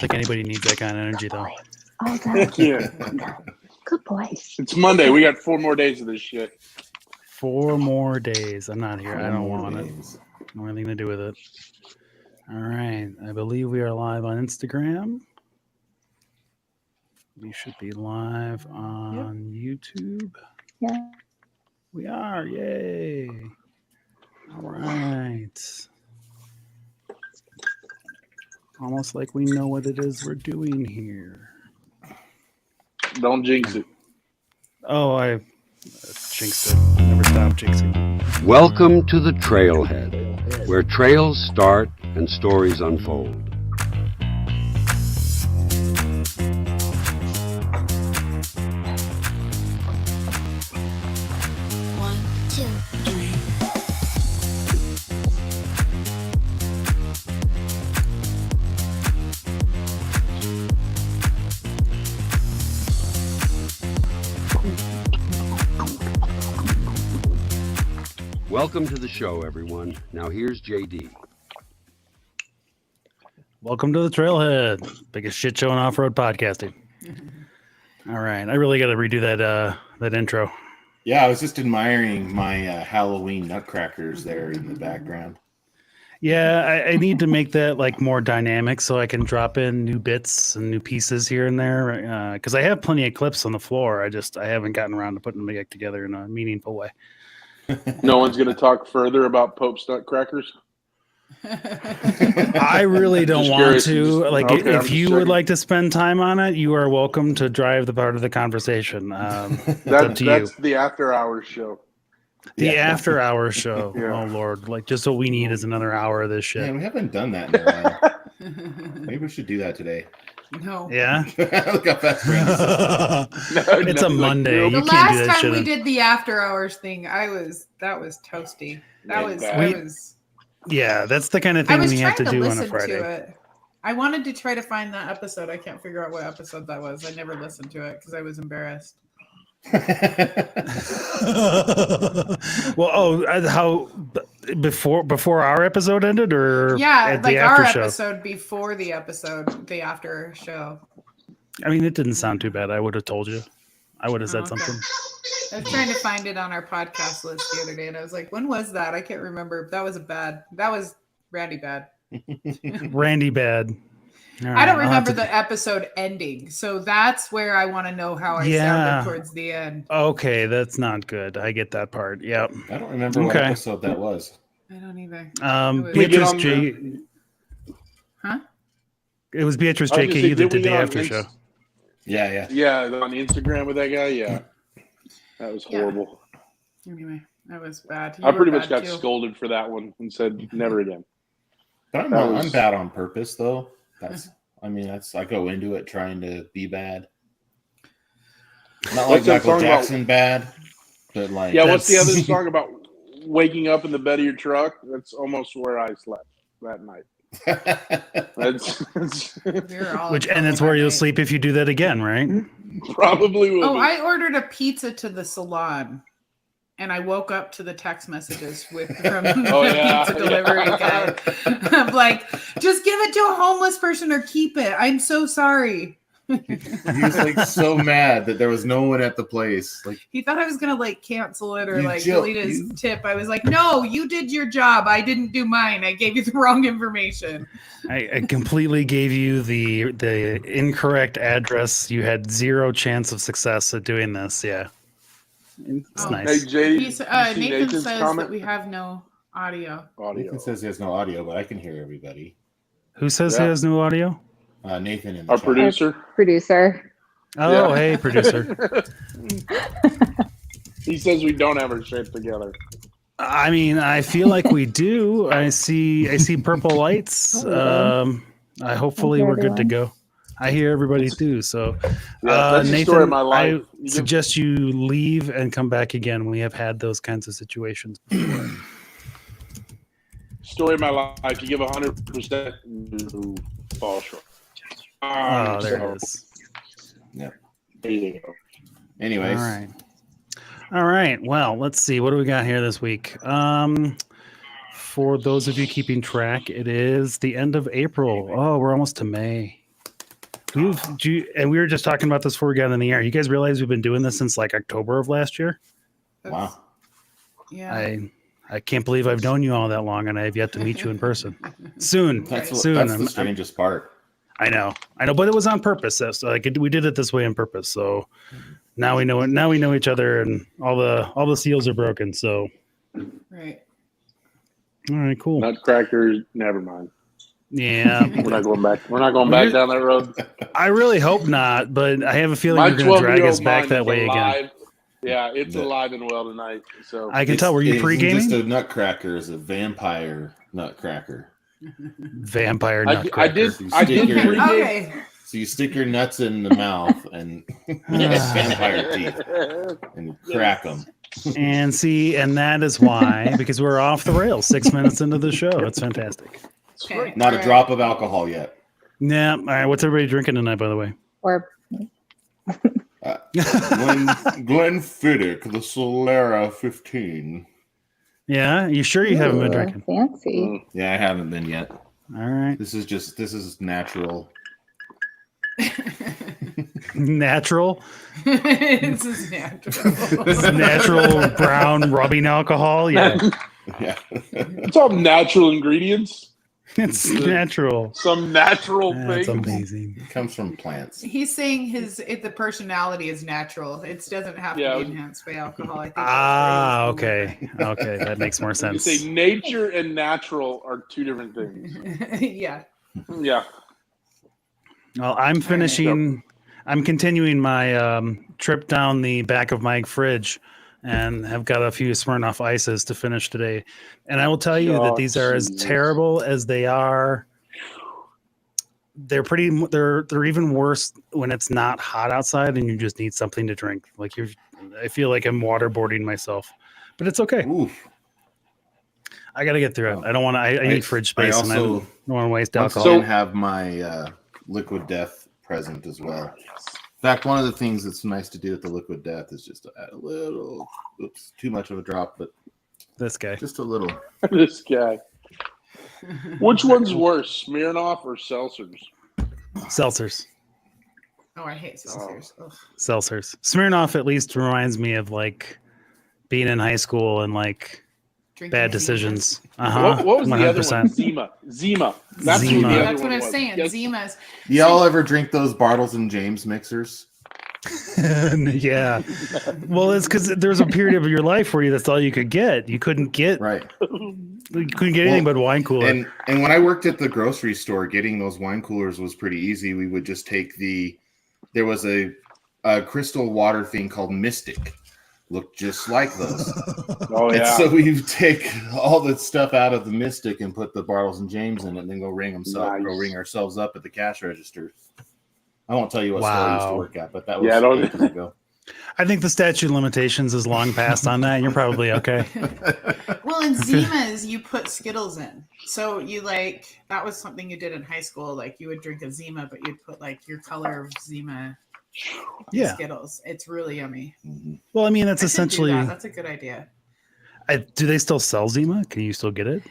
think anybody needs that kind of energy, though. Oh, good. Yeah. Good boy. It's Monday. We got 4 more days of this shit. 4 more days. I'm not here. I don't want it. days. No anything to do with it. All right. I believe we are live on Instagram. We should be live on YouTube. Yeah. We are. Yay. All right. Almost like we know what it is we're doing here. Don't jinx it. Oh, I jinxed it. Never stop jinxing. Welcome to the Trailhead, where trails start and stories unfold. One, two, three. Welcome to the show, everyone. Now here's JD. Welcome to the Trailhead, biggest shit show in off-road podcasting. All right, I really got to redo that intro. Yeah, I was just admiring my Halloween nutcrackers there in the background. Yeah, I need to make that like more dynamic so I can drop in new bits and new pieces here and there. Because I have plenty of clips on the floor. I haven't gotten around to putting them back together in a meaningful way. No one's going to talk further about Pope's nutcrackers. I really don't Just want curious. to. Just- Like, okay, I'm if just you checking. would like to spend time on it, you are welcome to drive the part of the conversation. It's up to you. That's the after hours show. The Yeah. after hours show. Yeah. Oh Lord! Like, just what we need is another hour of this shit. Man, we haven't done that in a while. Maybe we should do that today. No. Yeah. Look how fast Randy says No, It's no, a Monday. like, You The can't do last that time shit we in- did the after hours thing, that was toasty. That Yeah, was that- I was Yeah, that's the kind of I thing was we trying have to to do on listen a Friday. to it. I wanted to try to find that episode. I can't figure out what episode that was. I never listened to it because I was embarrassed. Well, how before our episode ended, or Yeah, at like the our after show? episode before the episode, the after show. I mean, it didn't sound too bad. I would have told you. I would have said Oh, okay. something. I was trying to find it on our podcast list the other day, and I was like, "When was that? I can't remember." That was Randy bad. Randy bad. All I right, don't I'll have remember to- the episode ending, so that's where I want to know how I Yeah. sounded towards the end. Okay, that's not good. I get that part. Yep. I don't remember what Okay. episode that was. I don't either. We get Beatrice on J. Huh? It was Beatrice I was gonna say, JKU that did we did the get on after Inst- show. Yeah. Yeah, on Instagram with that guy. Yeah, that was Yeah. horrible. Anyway, that was bad. I You pretty were much bad, got too. scolded for that one and said never again. But That I'm was- bad on purpose, though. I go into it trying to be bad. Not like What's that Michael song about- Jackson bad, but like Yeah, what's the That's- other song about waking up in the bed of your truck? That's almost where I slept that night. That's We were all in And that's trouble where that you'll night. sleep if you do that again, right? probably will Oh, be. I ordered a pizza to the salon, and I woke up to the text messages from the Oh, yeah, pizza delivery guy. I'm like, just give it to a homeless person or keep it. I'm so sorry. he was like so mad that there was no one at the place. Like, He thought I was gonna like cancel it or You like joke, delete his you- tip. I was like, no, you did your job. I didn't do mine. I gave you the wrong information. I completely gave you the incorrect address. You had zero chance of success at doing this. Yeah. It's Oh. nice. Hey, JD, He's, you see Nathan Nathan's says comment? that we have no audio. Audio. Nathan says he has no audio, but I can hear everybody. Who says he Yeah. has no audio? Nathan in the Our chat. producer. Producer. Oh, Yeah. hey, producer. He says we don't have our shit together. I mean, I feel like we do. I see purple lights. Hopefully Thank you, we're good to everyone. go. I hear everybody too. So, Yeah, that's the Nathan, story of my life. I You give- suggest you leave and come back again. We have had those kinds of situations before. Story of my life. You give 100%, you fall short. Oh, there so- it is. There you go. Anyways, All right. Well, let's see. What do we got here this week? For those of you keeping track, it is the end of April. Oh, we're almost to May. And we were just talking about this before we got in the air. You guys realize we've been doing this since like October of last year? That's- Wow. Yeah. I can't believe I've known you all that long, and I have yet to meet you in person. Soon, That's soon. that's the I'm- strangest part. I know, but it was on purpose. So we did it this way on purpose. So now we know it. Now we know each other, and all the seals are broken. So Right. all right, cool. Nutcrackers, never mind. Yeah, We're not going back. We're not going back down that road. I really hope not, but I have a feeling My you're going to drag 12-year-old us back mind that is way again. alive. Yeah, it's Yeah. alive and well tonight. So I can tell. Were you It pre-gaming? isn't just a nutcracker, it's a vampire nutcracker. Vampire I nutcracker. did. So you I stick did your- pregame. Okay. So you stick your nuts in the mouth and vampire teeth and crack them. And see, and that is why, because we're off the rails 6 minutes into the show. It's fantastic. Okay. Not a All drop of alcohol yet. Yeah. All right. What's everybody drinking tonight, by the way? Or Glenfiddich, the Solera 15. Yeah. You sure you haven't been ooh, drinking? fancy. Yeah, I haven't been yet. All right. This is natural. Natural. This is natural. This is natural brown rubbing alcohol. Yeah. Yeah. It's all natural ingredients. It's natural. Some natural That's thing. amazing. It comes from plants. He's saying the personality is natural. It doesn't have Yeah. to be enhanced by alcohol. I think. Ah, that's where he okay. Okay. That makes more You sense. say nature and natural are two different things. was going. Yeah. Yeah. Well, I'm finishing. I'm continuing my trip down the back of my fridge, and have got a few Smirnoff Ices to finish today. And I will tell you that Oh, these are as Jesus. terrible as they are. They're pretty. They're even worse when it's not hot outside and you just need something to drink. Like I feel like I'm waterboarding myself, but it's okay. Oof. I got to get through it. I don't want to. I need fridge space, and I don't want to waste Once alcohol. again have my liquid death present as well. In fact, one of the things that's nice to do with the liquid death is just to add a little, too much of a drop, but This guy. just a little. This guy. Which one's worse, Smirnoff or Seltzers? Seltzers. Oh, I hate seltzers. Ugh. Seltzers. Smirnoff at least reminds me of like being in high school and like Drinking bad Zimas. decisions. Uh-huh. What was the other 100%. one? Zima. That's Zima. what the other That's what one I'm was. saying. Yes. Zimas. Y'all ever drink those Bartles and James mixers? Yeah. Well, it's because there was a period of your life where that's all you could get. You couldn't get Right. anything but wine cooler. And when I worked at the grocery store, getting those wine coolers was pretty easy. We would just take there was a crystal water thing called Mystic. Looked just like those. Oh And yeah. so we would take all the stuff out of the Mystic and put the Bartles and James in it, and then go Nice. ring ourselves up at the cash register. I won't tell you what store I used to Wow. work at, but that was Yeah, don't- ages ago. I think the statute of limitations is long past on that. You're probably okay. Well, in Zimas, you put Skittles in. So you that was something you did in high school. Like you would drink a Zima, but you'd put like your color of Zima Yeah. Skittles. It's really yummy. Well, I mean, that's I should do essentially. that. That's a good idea. Do they still sell Zima? Can you still get it?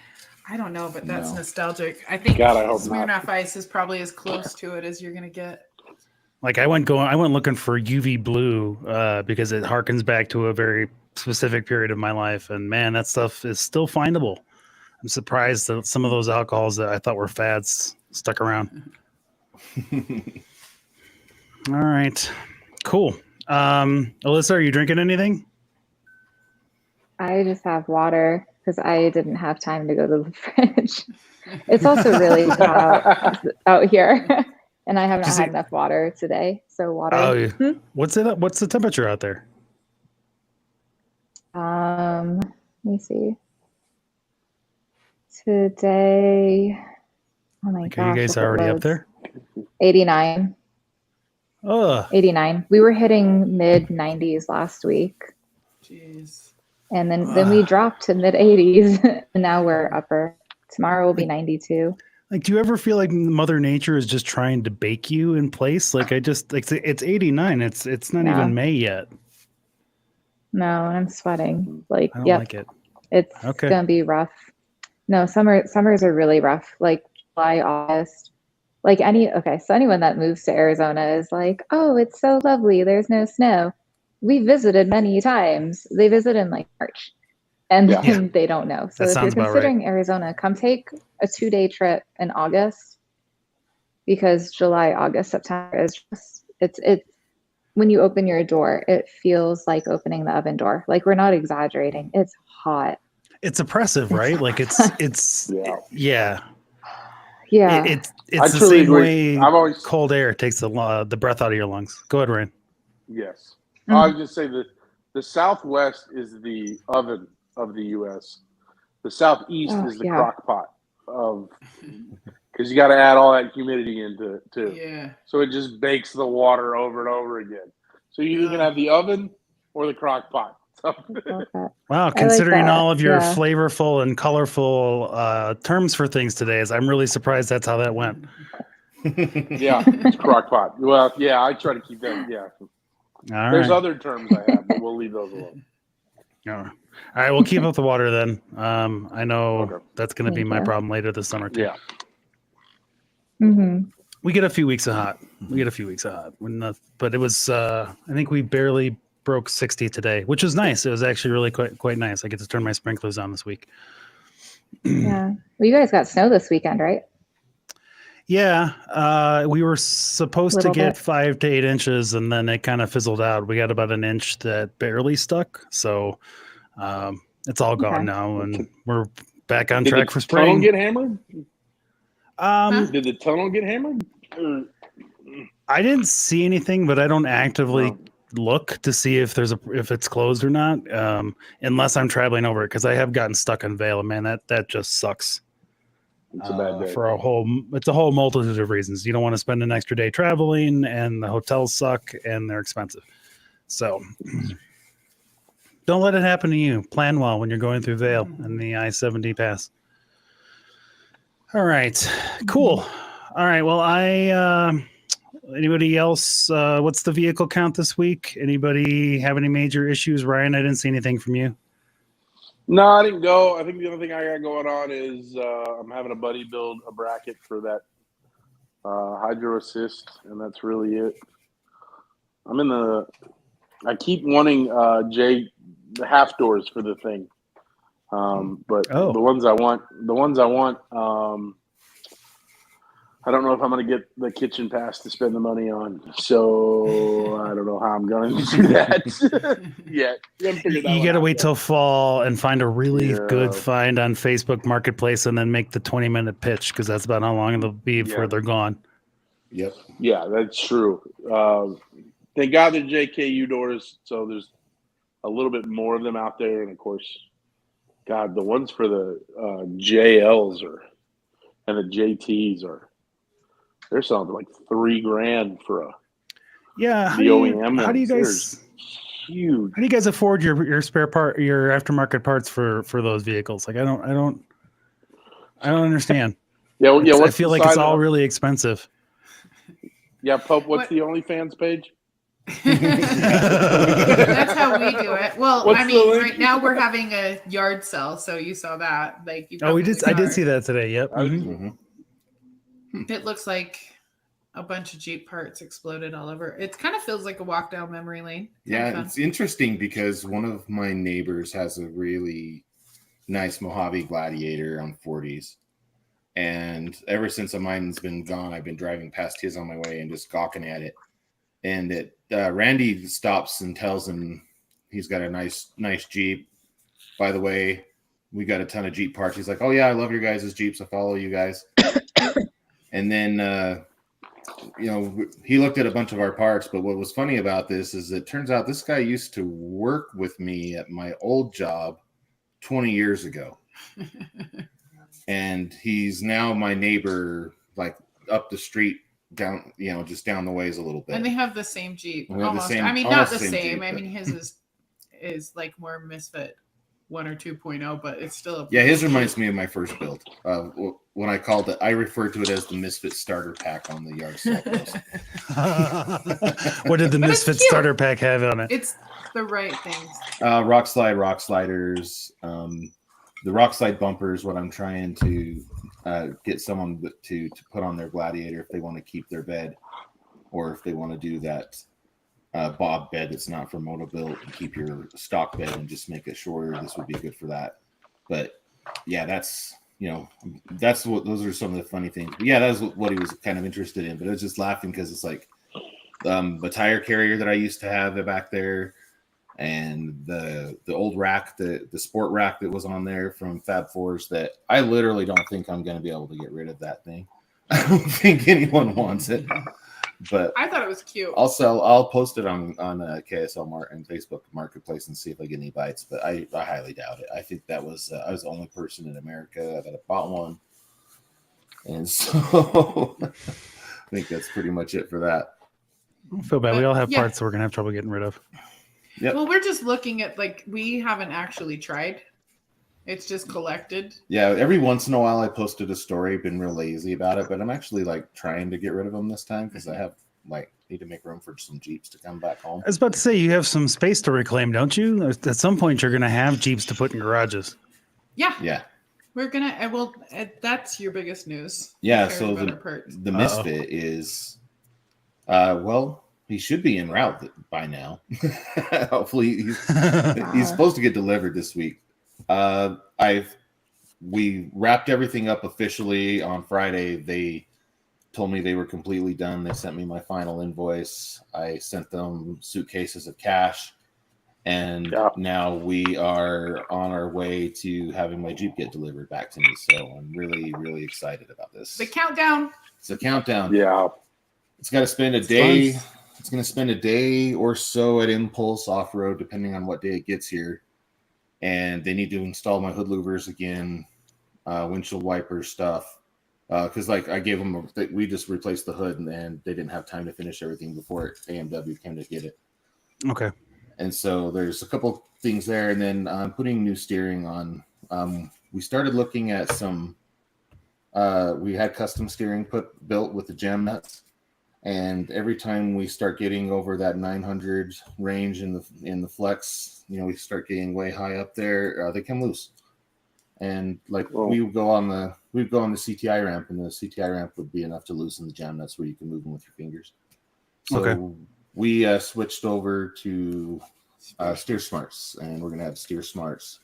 I don't know, but that's No. nostalgic. I think God, I hope not. Smirnoff Ice is probably as close to it as you're gonna get. Like I went looking for UV blue because it harkens back to a very specific period of my life, and man, that stuff is still findable. I'm surprised that some of those alcohols that I thought were fads stuck around. All right, cool. Alyssa, are you drinking anything? I just have water because I didn't have time to go to the fridge. It's also really hot out here, and I have not Just had eat- enough water today. So water. Oh, yeah. What's the temperature out there? Let me see. Today, oh my Like, gosh, are you guys if it already up loads. there? 89. Oh, 89. We were hitting mid 90s last week, Jeez. and then we dropped to mid 80s, and now we're upper. Tomorrow will be 92. like, do you ever feel like Mother Nature is just trying to bake you in place? Like, it's 89. It's not Yeah. even May yet. No, and I'm sweating. Like, I don't yep, like it. it's Okay. gonna be rough. No, summers are really rough. Like July, August, Like so anyone that moves to Arizona is like, oh, it's so lovely. There's no snow. We visited many times. They visit in like March and Yeah. then they don't know. So That if you're sounds about right. considering Arizona, come take a 2-day trip in August because July, August, September is just, it's when you open your door, it feels like opening the oven door. Like we're not exaggerating. It's hot. It's oppressive, right? Like it's Yeah. yeah. Yeah. It's I the truly same agree. way I've always cold air takes the breath out of your lungs. Go ahead, Ryan. Yes. Mhm. I was going to say that the Southwest is the oven of the U.S. The Southeast Oh, is the yeah. crock pot of, because you got to add all that humidity into it too. Yeah. So it just bakes the water over and over again. So you can Ugh. have the oven or the crock pot. So, I love that. Wow, considering that, all of your yeah. flavorful and colorful terms for things today, I'm really surprised that's how that went. yeah, it's crock pot. Well, yeah, I try to keep that. Yeah. All There's right. other terms I have, but we'll leave those alone. All right, we'll keep up the water then. I know Okay. that's going to be Thank my you. problem later this summer too. Yeah. Mm-hmm. We get a few weeks of hot. But it was I think we barely broke 60 today, which was nice. It was actually really quite nice. I get to turn my sprinklers on this week. Yeah. Well, you guys got snow this weekend, right? Yeah, we were supposed to Little get bit. 5 to 8 inches, and then it kind of fizzled out. We got about an inch that barely stuck, so it's all gone Okay. now, and we're back on Did track the for tunnel spring. get hammered? Huh? Did the tunnel get hammered? I didn't see anything, but I don't actively look to see if if it's closed or not, unless I'm traveling over it, because I have gotten stuck in Vail, and man, that just sucks. It's a bad day. For it's a whole multitude of reasons. You don't want to spend an extra day traveling, and the hotels suck and they're expensive. So don't let it happen to you. Plan well when you're going through Vail and the I-70 pass. All right, cool. All right, well, anybody else? What's the vehicle count this week? Anybody have any major issues? Ryan, I didn't see anything from you. No, I didn't go. I think the only thing I got going on is I'm having a buddy build a bracket for that hydro assist, and that's really it. I keep wanting the half doors for the thing, but the ones I want, I don't know if I'm going to get the kitchen pass to spend the money on. So I don't know how I'm going to do that yet. You got to wait till fall and find a really good find on Facebook Marketplace, and then make the 20-minute pitch, because that's about how long it'll be before they're gone. Yep. Yeah, that's true. Thank God they're JKU doors, so there's a little bit more of them out there. And of course, God, the ones for the JLs and the JTs they're selling like $3,000 for the OEM. How do you guys huge? How do you guys afford your spare part, your aftermarket parts for those vehicles? Like I don't understand. Yeah, I feel like it's all really expensive. Yeah, Pope. What's the OnlyFans page? That's how we do it. Well, What's I mean, the link? right now we're having a yard sale, so you saw that. Like, we did. I did see that today. Yep. It looks like a bunch of Jeep parts exploded all over. It kind of feels like a walk down memory lane. Yeah, it's interesting because one of my neighbors has a really nice Mojave Gladiator on 40s. And ever since mine's been gone, I've been driving past his on my way and just gawking at it. And Randy stops and tells him he's got a nice Jeep. By the way, we got a ton of Jeep parts. He's like, oh, yeah, I love your guys' Jeeps. I follow you guys. And then, he looked at a bunch of our parts. But what was funny about this is it turns out this guy used to work with me at my old job 20 years ago. And he's now my neighbor, like up the street, down, just down the ways a little bit. And they have the same Jeep. Almost. Same, I mean, not the same. Jeep, I mean, his is like more Misfit 1 or 2.0, but it's still his reminds me of my first build. When I called it, I referred to it as the Misfit starter pack on the yard sale post. What did the Misfit starter pack have on it? It's the right things. Rock sliders, the rock slide bumper is what I'm trying to get someone to put on their Gladiator if they want to keep their bed, or if they want to do that bob bed that's not for moto build and keep your stock bed and just make it shorter. This would be good for that. But yeah, that's those are some of the funny things. But yeah, that's what he was kind of interested in. But I was just laughing because it's like the tire carrier that I used to have back there, and the old rack, the sport rack that was on there from Fab Fours, that I literally don't think I'm going to be able to get rid of that thing. I don't think anyone wants it. But I thought it was cute. I'll post it on KSL Mart and Facebook Marketplace and see if I get any bites. But I highly doubt it. I think that was I was the only person in America that bought one, and so I think that's pretty much it for that. I don't feel bad. We all have Yeah. parts that we're gonna have trouble getting rid of. Yep. Well, we're just looking at we haven't actually tried. It's just collected. Yeah, every once in a while I posted a story, been real lazy about it, but I'm actually trying to get rid of them this time because I have need to make room for some Jeeps to come back home. I was about to say, you have some space to reclaim, don't you? At some point, you're gonna have Jeeps to put in garages. Yeah. Yeah. We're gonna. That's your biggest news. Yeah, Carry so better parts. the Misfit is he should be en route by now. Hopefully he's supposed to get delivered this week. We wrapped everything up officially on Friday. They told me they were completely done. They sent me my final invoice. I sent them suitcases of cash, and now we are on our way to having my Jeep get delivered back to me. So I'm really, really excited about this. The countdown. It's a countdown. Yeah. It's got to spend a day. It's going to spend a day or so at Impulse Off-Road, depending on what day it gets here. And they need to install my hood louvers again, windshield wiper stuff. Because I gave them, we just replaced the hood, and they didn't have time to finish everything before AMW came to get it. Okay. And so there's a couple things there, and then putting new steering on. We started looking at some. We had custom steering built with the jam nuts. And every time we start getting over that 900 range in the flex, we start getting way high up there. They come loose, and we would go on the CTI ramp, and the CTI ramp would be enough to loosen the jam nuts where you can move them with your fingers. So we switched over to Steer Smarts, and we're gonna have Steer Smarts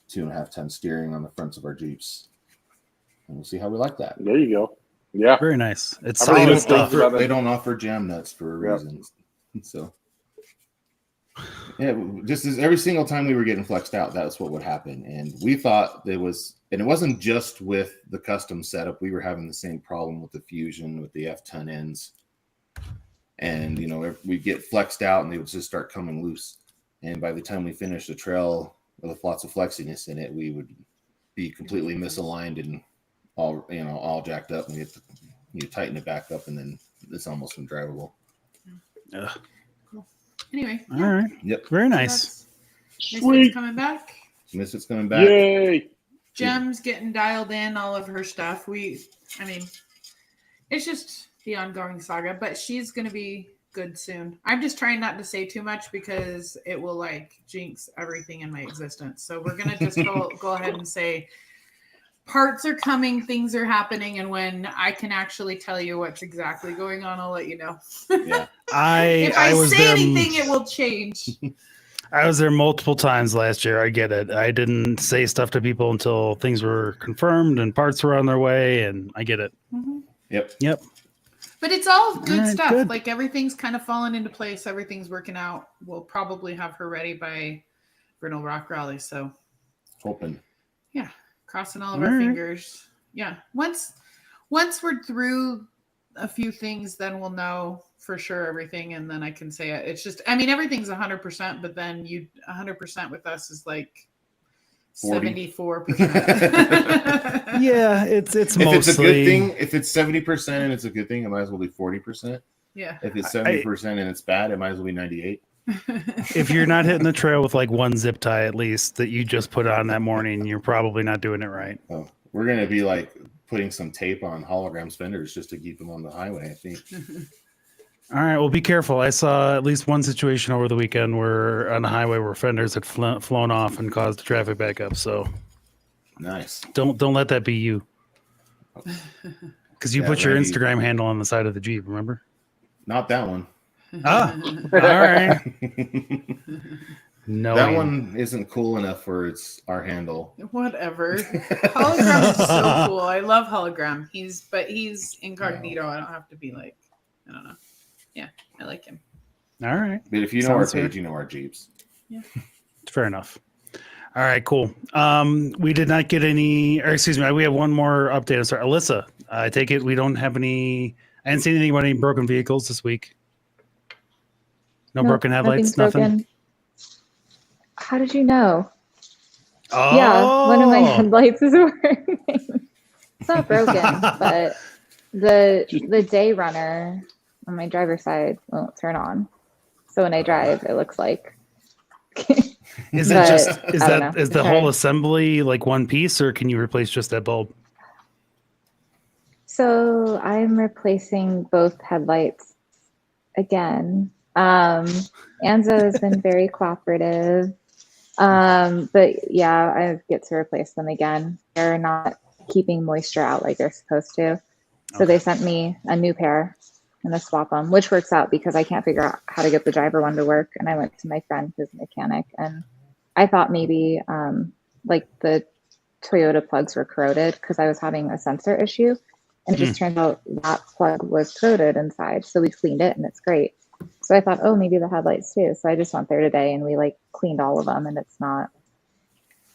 2.5 ton steering on the fronts of our Jeeps, and we'll see how we like that. There you go. Yeah. Very nice. It's I really solid stuff. They don't offer jam nuts for a reason. So, yeah, just as every single time we were getting flexed out, that's what would happen. And we thought and it wasn't just with the custom setup. We were having the same problem with the Fusion, with the F-ton ends. And, we get flexed out and they would just start coming loose. And by the time we finished the trail with lots of flexiness in it, we would be completely misaligned and all jacked up, and you tighten it back up, and then it's almost undrivable. Cool. Anyway. All right. Yep. Very nice. Misfit's coming back. Misfit's coming back. Yay! Jem's getting dialed in, all of her stuff. It's just the ongoing saga, but she's going to be good soon. I'm just trying not to say too much because it will jinx everything in my existence. So we're going to just go ahead and say parts are coming, things are happening, and when I can actually tell you what's exactly going on, I'll let you know. Yeah. If I was say there, anything, it will change. I was there multiple times last year. I get it. I didn't say stuff to people until things were confirmed and parts were on their way, and I get it. Mm-hmm. Yep. But it's all good stuff. Good. Everything's kind of fallen into place. Everything's working out. We'll probably have her ready by Vernal Rock Rally. So Hoping. Yeah. Crossing all of our fingers. Yeah. Once we're through a few things, then we'll know for sure everything. And then I can say it. It's just, everything's 100%, but then 100% with us is 74%. Yeah, it's if mostly. It's a good thing. If it's 70% and it's a good thing, it might as well be 40%. Yeah. If it's 70% and it's bad, it might as well be 98. If you're not hitting the trail with one zip tie at least that you just put on that morning, you're probably not doing it right. Oh, we're gonna be putting some tape on hologram fenders just to keep them on the highway, I think. All right, well, be careful. I saw at least one situation over the weekend where on the highway where fenders had flown off and caused a traffic backup. So Nice. Don't let that be you. Because you Yeah, put your Randy- Instagram handle on the side of the Jeep, remember? Not that one. Ah, all right. No, That one isn't cool enough for our handle. Whatever. Hologram is so cool. I love Hologram. He's incognito. I don't have to be like, I don't know. Yeah, I like him. All right. But if you know Sounds our page, fair. you know our Jeeps. Fair enough. All right, cool. We did not get any, or excuse me, we have one more update. Sorry, Alyssa, I take it we don't have any, I didn't see anything about any broken vehicles this week. No Nope, broken headlights, nothing's nothing? broken. How did you know? Oh. Yeah, one of my headlights is working. It's not broken, but the day runner on my driver's side won't turn on. So when I drive, it looks like. Is it But just, is I don't know. the It's whole hard. assembly like one piece, or can you replace just that bulb? So I'm replacing both headlights again. Anzo has been very cooperative. But yeah, I get to replace them again. They're not keeping moisture out like they're supposed to. So they sent me a new pair and to swap them, which works out because I can't figure out how to get the driver one to work. And I went to my friend who's a mechanic, and I thought maybe like the Toyota plugs were corroded because I was having a sensor issue. And it just turned out that plug was corroded inside. So we cleaned it and it's great. So I thought, oh, maybe the headlights too. So I just went there today and we like cleaned all of them, and it's not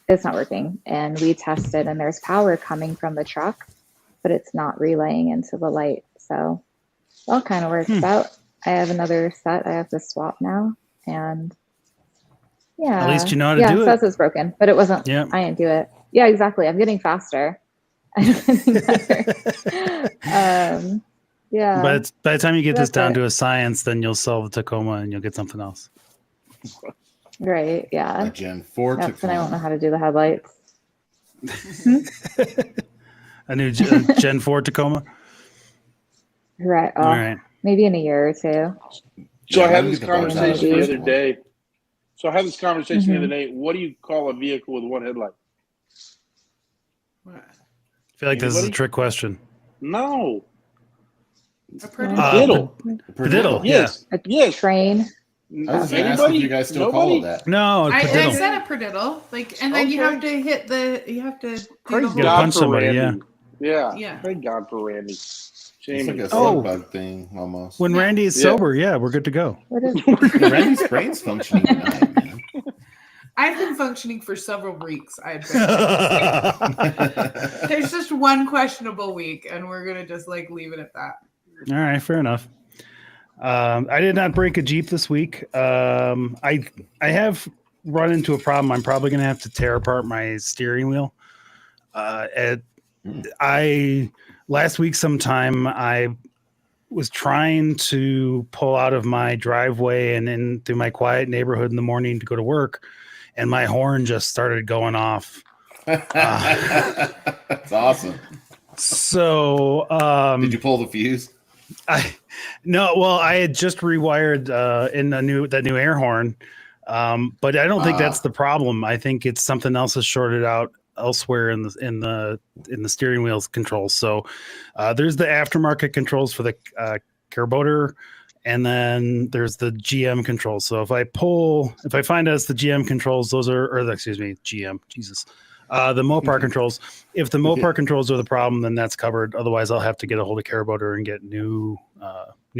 working. And we tested, and there's power coming from the truck, but it's not relaying into the light. So it all kind of works out. I have another set I have to swap now, and yeah. At least you know how to do it it. says it's broken, but it wasn't. Yeah. I didn't do it. Yeah, exactly. I'm getting faster. I'm getting better. Yeah. But by the time you get this That's down it. to a science, then you'll solve the Tacoma and you'll get something else. Right. Yeah. A Gen 4 Yep, and I won't know Tacoma. how to do the headlights. A new Gen 4 Tacoma. Right. All right. Maybe in a year or two. So Yeah, I had let me this get the bars out of conversation the first other one. day. So I had this conversation the Mhm. other day. What do you call a vehicle with one headlight? What? I feel like this is a Anybody? trick question. No. A predator? Diddle. Padiddle. Yes. A Yes. train. I was going to ask Anybody? if you guys still Nobody? call it that. No, I padiddle. said a prediddle, like, and then you Okay. have to hit you have to do Praise the gotta whole. God punch for somebody, Randy. Yeah. Yeah. Thank God for Randy. It's Jamie. like a Oh. slug bug thing almost. When Yeah. Randy is Yeah. sober, yeah, we're good to go. What is Yeah, Randy's brain's functioning tonight, man. I've been functioning for several weeks. There's just one questionable week, and we're gonna just like leave it at that. All right, fair enough. I did not break a Jeep this week. I have run into a problem. I'm probably going to have to tear apart my steering wheel. Last week sometime I was trying to pull out of my driveway and in through my quiet neighborhood in the morning to go to work, and my horn just started going off. That's awesome. So Did you pull the fuse? I had just rewired in that new air horn, but I don't think that's the problem. I think it's something else is shorted out elsewhere in the steering wheel's controls. So there's the aftermarket controls for the carburetor, and then there's the GM controls. So if I find out it's the GM controls, the Mopar controls. If the Mopar controls are the problem, then that's covered. Otherwise, I'll have to get a hold of carburetor and get new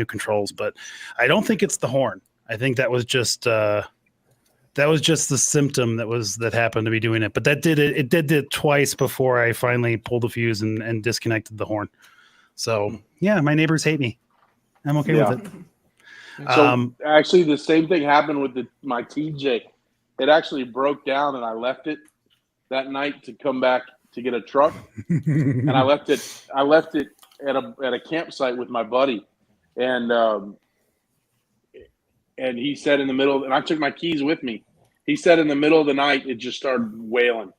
controls. But I don't think it's the horn. I think that was just the symptom that happened to be doing it. But that did it. It did it twice before I finally pulled the fuse and disconnected the horn. So yeah, my neighbors hate me. I'm okay with it. So actually, the same thing happened with my TJ. It actually broke down, and I left it that night to come back to get a truck, and I left it at a campsite with my buddy, and he said in the middle, and I took my keys with me. He said in the middle of the night it just started wailing,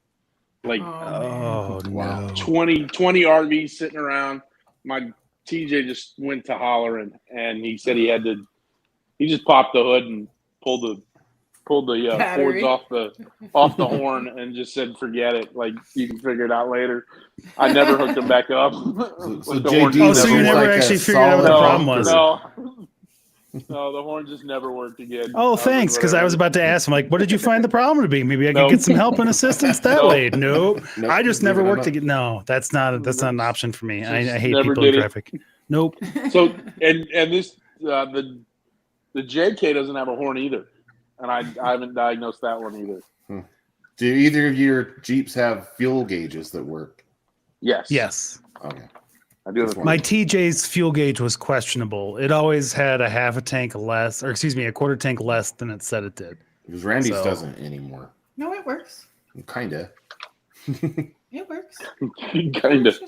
like Oh Wow. no! 20 RVs sitting around. My TJ just went to hollering, and he said he just popped the hood and pulled pulled the Battery. cords off the horn and just said, "Forget it. Like you can figure it out later." I never hooked them back up. So Like, the JD horn Oh, just so you never never worked. actually figured out what the no, problem was? No, the horn just never worked again. Oh, thanks, because I was about to ask him, like, what did you find the problem to be? Maybe I could Nope. get some help and assistance that Nope. way. Nope. Nope, I just just never leaving worked them to get. No, that's not an option for me. I Just hate never people in did it. traffic. Nope. So and this the JK doesn't have a horn either, and I haven't diagnosed that one either. Do either of your Jeeps have fuel gauges that work? Yes. Yes. Okay. I do have a My TJ's fuel gauge was questionable. It always had a half a tank less, or excuse me, a quarter tank less than it said it did. Because Randy's So- doesn't anymore. No, it works. Kinda. It works. kind of.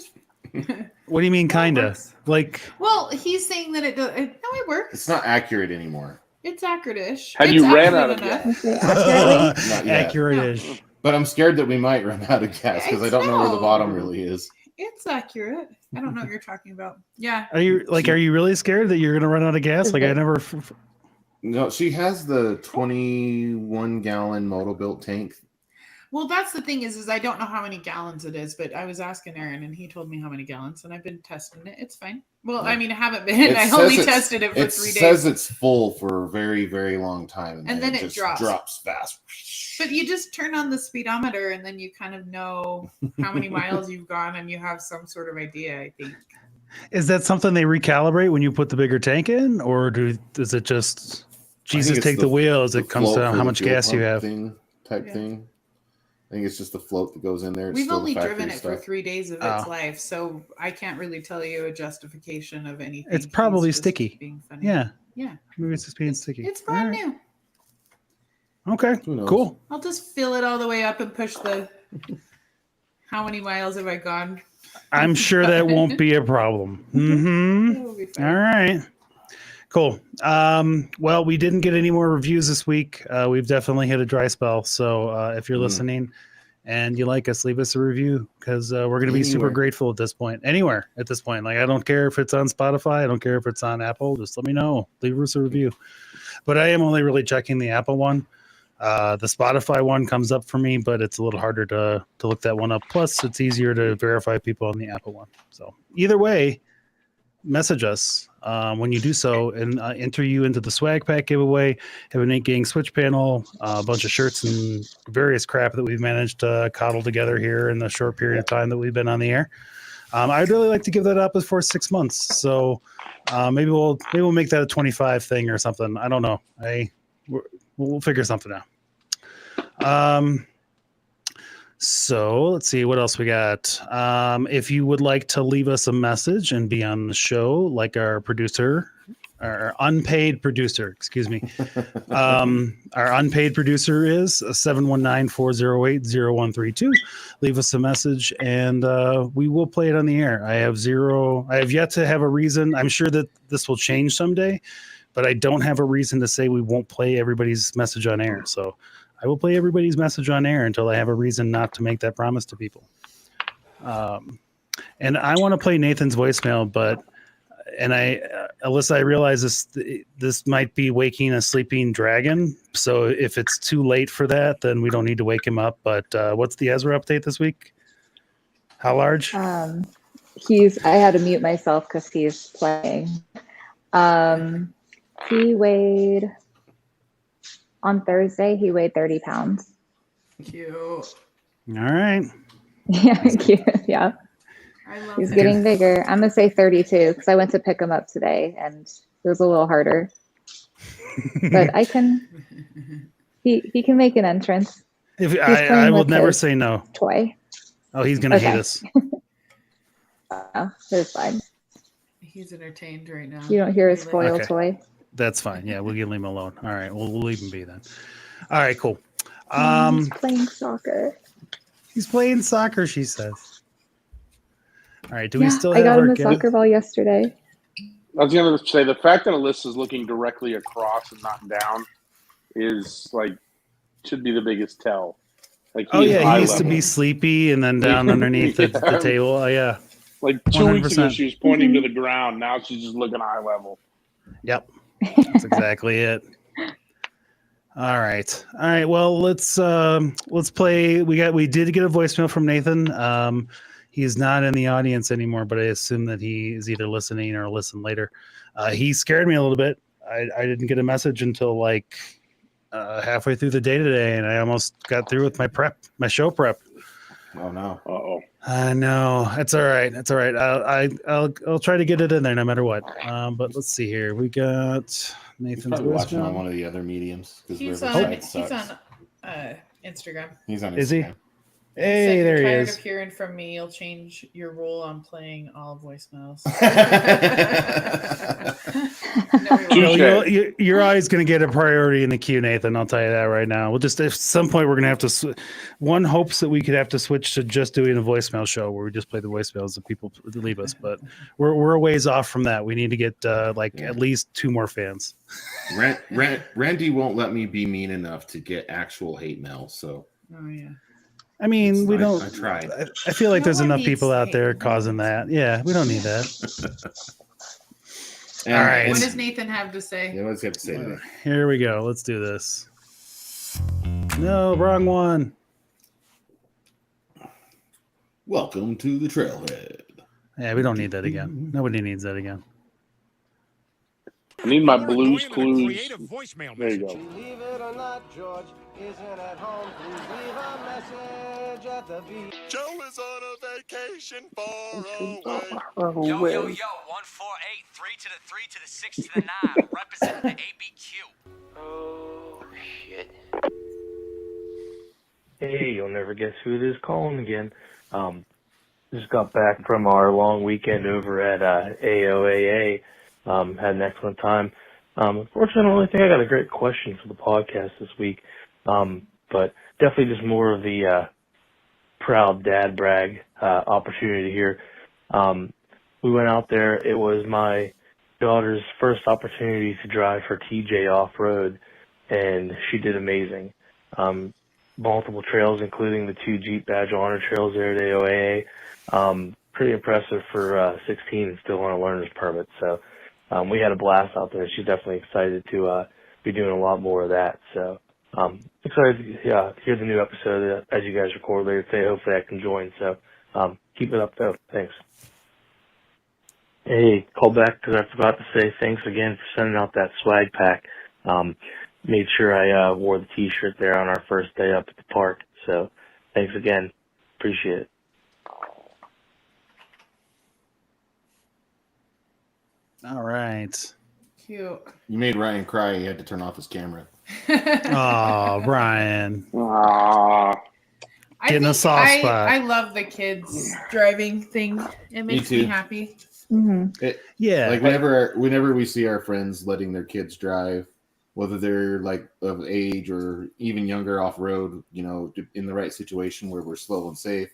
What do you mean, No, it kinda? works. Like, Well, he's saying that it does. No, it works. It's not accurate anymore. It's accurate-ish. Have It's you ran accurate out of enough. Okay, accurately. Not yet. accurate-ish. But I'm scared that we might run out of gas because I don't know where the No. bottom really is. It's accurate. I don't know what you're talking about. Yeah. Are you really scared that you're gonna run out of gas? Like I never. No, she has the 21-gallon moto-built tank. Well, that's the thing is I don't know how many gallons it is, but I was asking Aaron and he told me how many gallons, and I've been testing it. It's fine. Well, I mean, I haven't been. It I says only it's- tested it for It 3 says days. it's full for a very, very long time, And then it just drops. fast. But you just turn on the speedometer and then you kind of know how many miles you've gone and you have some sort of idea, I think. Is that something they recalibrate when you put the bigger tank in, or does it just Jesus it's take the wheel as it comes float to for how the much fuel gas you pump have? Type Yeah. thing. I think it's just the float that goes in there. It's We've still the only factory driven it for stuff. 3 days of Oh. its life, so I can't really tell you a justification of anything. It's He's probably just sticky. being funny. Yeah, Yeah. maybe it's just being sticky. It's brand All right. new. Okay, Who knows? cool. I'll just fill it all the way up and push the. How many miles have I gone? I'm sure that won't be a problem. Mm-hmm. It'll be fine. All right. Cool. Well, we didn't get any more reviews this week. We've definitely hit a dry spell. So if you're listening and you like us, leave us a review because we're going to be super Anywhere. grateful at this point. Anywhere at this point. Like, I don't care if it's on Spotify. I don't care if it's on Apple. Just let me know. Leave us a review. But I am only really checking the Apple one. The Spotify one comes up for me, but it's a little harder to look that one up. Plus, it's easier to verify people on the Apple one. So either way, message us when you do so and enter you into the swag pack giveaway. Have an 8-gang switch panel, a bunch of shirts and various crap that we've managed to coddle together here in the short period of time that we've been on the air. I'd really like to give that up for 6 months. So maybe we'll make that a 25 thing or something. I don't know. We'll figure something out. So let's see what else we got. If you would like to leave us a message and be on the show, like our producer, our unpaid producer, excuse me. Our unpaid producer is 719-408-0132. Leave us a message and we will play it on the air. I have yet to have a reason. I'm sure that this will change someday, but I don't have a reason to say we won't play everybody's message on air. So I will play everybody's message on air until I have a reason not to make that promise to people. And I want to play Nathan's voicemail, Alyssa, I realize this might be waking a sleeping dragon. So if it's too late for that, then we don't need to wake him up. But what's the Ezra update this week? How large? I had to mute myself because he's playing. He weighed on Thursday. He weighed 30 pounds. Cute. All right. Yeah, cute. Yeah, I love he's it. getting bigger. I'm gonna say 32 because I went to pick him up today and it was a little harder. But I can. He can make an entrance. I playing will with never his say no. toy. Oh, he's gonna hate Okay. us. It's fine. He's entertained right now. You don't hear his Really. foil Okay. toy. That's fine. Yeah, we'll leave him alone. All right, we'll leave him be then. All right, cool. He's playing soccer. He's playing soccer, she says. All right, do we still I have got our him a guest? soccer ball yesterday. I was going to say the fact that Alyssa's looking directly across and not down is should be the biggest tell. Like Oh is yeah, eye he used to level. be sleepy and then down underneath the Yeah. table. Oh yeah. Like 2 weeks ago, 100%. she was pointing to the ground. Now she's just looking eye level. Yep. That's exactly it. All right. Well, let's play. We did get a voicemail from Nathan. He's not in the audience anymore, but I assume that he is either listening or listen later. He scared me a little bit. I didn't get a message until like halfway through the day today, and I almost got through with my show prep. Oh no. Uh-oh. I know. It's all right. It's all right. I'll try to get it in there no matter what. But let's see here. We got He's Nathan's probably watching on voicemail. one of the other mediums because He's Riverside on sucks. Instagram. He's on Instagram. Is he? He Hey, said, there you're he tired is. of hearing from me. You'll change your rule on playing all voicemails. No, we No, won't. you're always going to get a priority in the queue, Nathan. I'll tell you that right now. We'll just at some point we're going to have to. One hopes that we could have to switch to just doing a voicemail show where we just play the voicemails that people leave us. But we're a ways off from that. We need to get at least 2 more fans. Randy won't let me be mean enough to get actual hate mail. So Oh yeah. I mean, we don't. I tried. I feel like No there's one enough needs people out hate. there No causing one that. Yeah, we don't need that. And, All right. What does Nathan have to say? Yeah, what's he have to say today? Here we go. Let's do this. No, wrong one. Welcome to the Trailhead. Yeah, we don't need that again. Nobody needs that again. I need my We're Blues enjoying a Clues. creative voicemail There you message. go. Believe it or not, George isn't at home. Please leave a message at the beach. Joe is on a vacation far away. Yo, 148, 3 to the 3 to the 6 to the 9, representing the ABQ. Oh, shit. Hey, you'll never guess who it is calling again. Just got back from our long weekend over at AOAA. Had an excellent time. Unfortunately, I don't think I got a great question for the podcast this week. But definitely just more of the proud dad brag opportunity here. We went out there. It was my daughter's first opportunity to drive her TJ off-road, and she did amazing. Multiple trails, including the 2 Jeep Badge of Honor trails there at AOAA. Pretty impressive for 16 and still on a learner's permit. So we had a blast out there. She's definitely excited to be doing a lot more of that. So excited to hear the new episode as you guys record later today. Hopefully I can join. So keep it up, though. Thanks. Hey, call back because I forgot to say thanks again for sending out that swag pack. Made sure I wore the T-shirt there on our first day up at the park. So thanks again. Appreciate it. All right. Cute. You made Ryan cry. He had to turn off his camera. Oh, Brian. Ah, Getting a soft spot. I love the kids driving thing. It makes me too. happy. Mm-hmm. Yeah. Like whenever we see our friends letting their kids drive, whether they're like of age or even younger off road, in the right situation where we're slow and safe.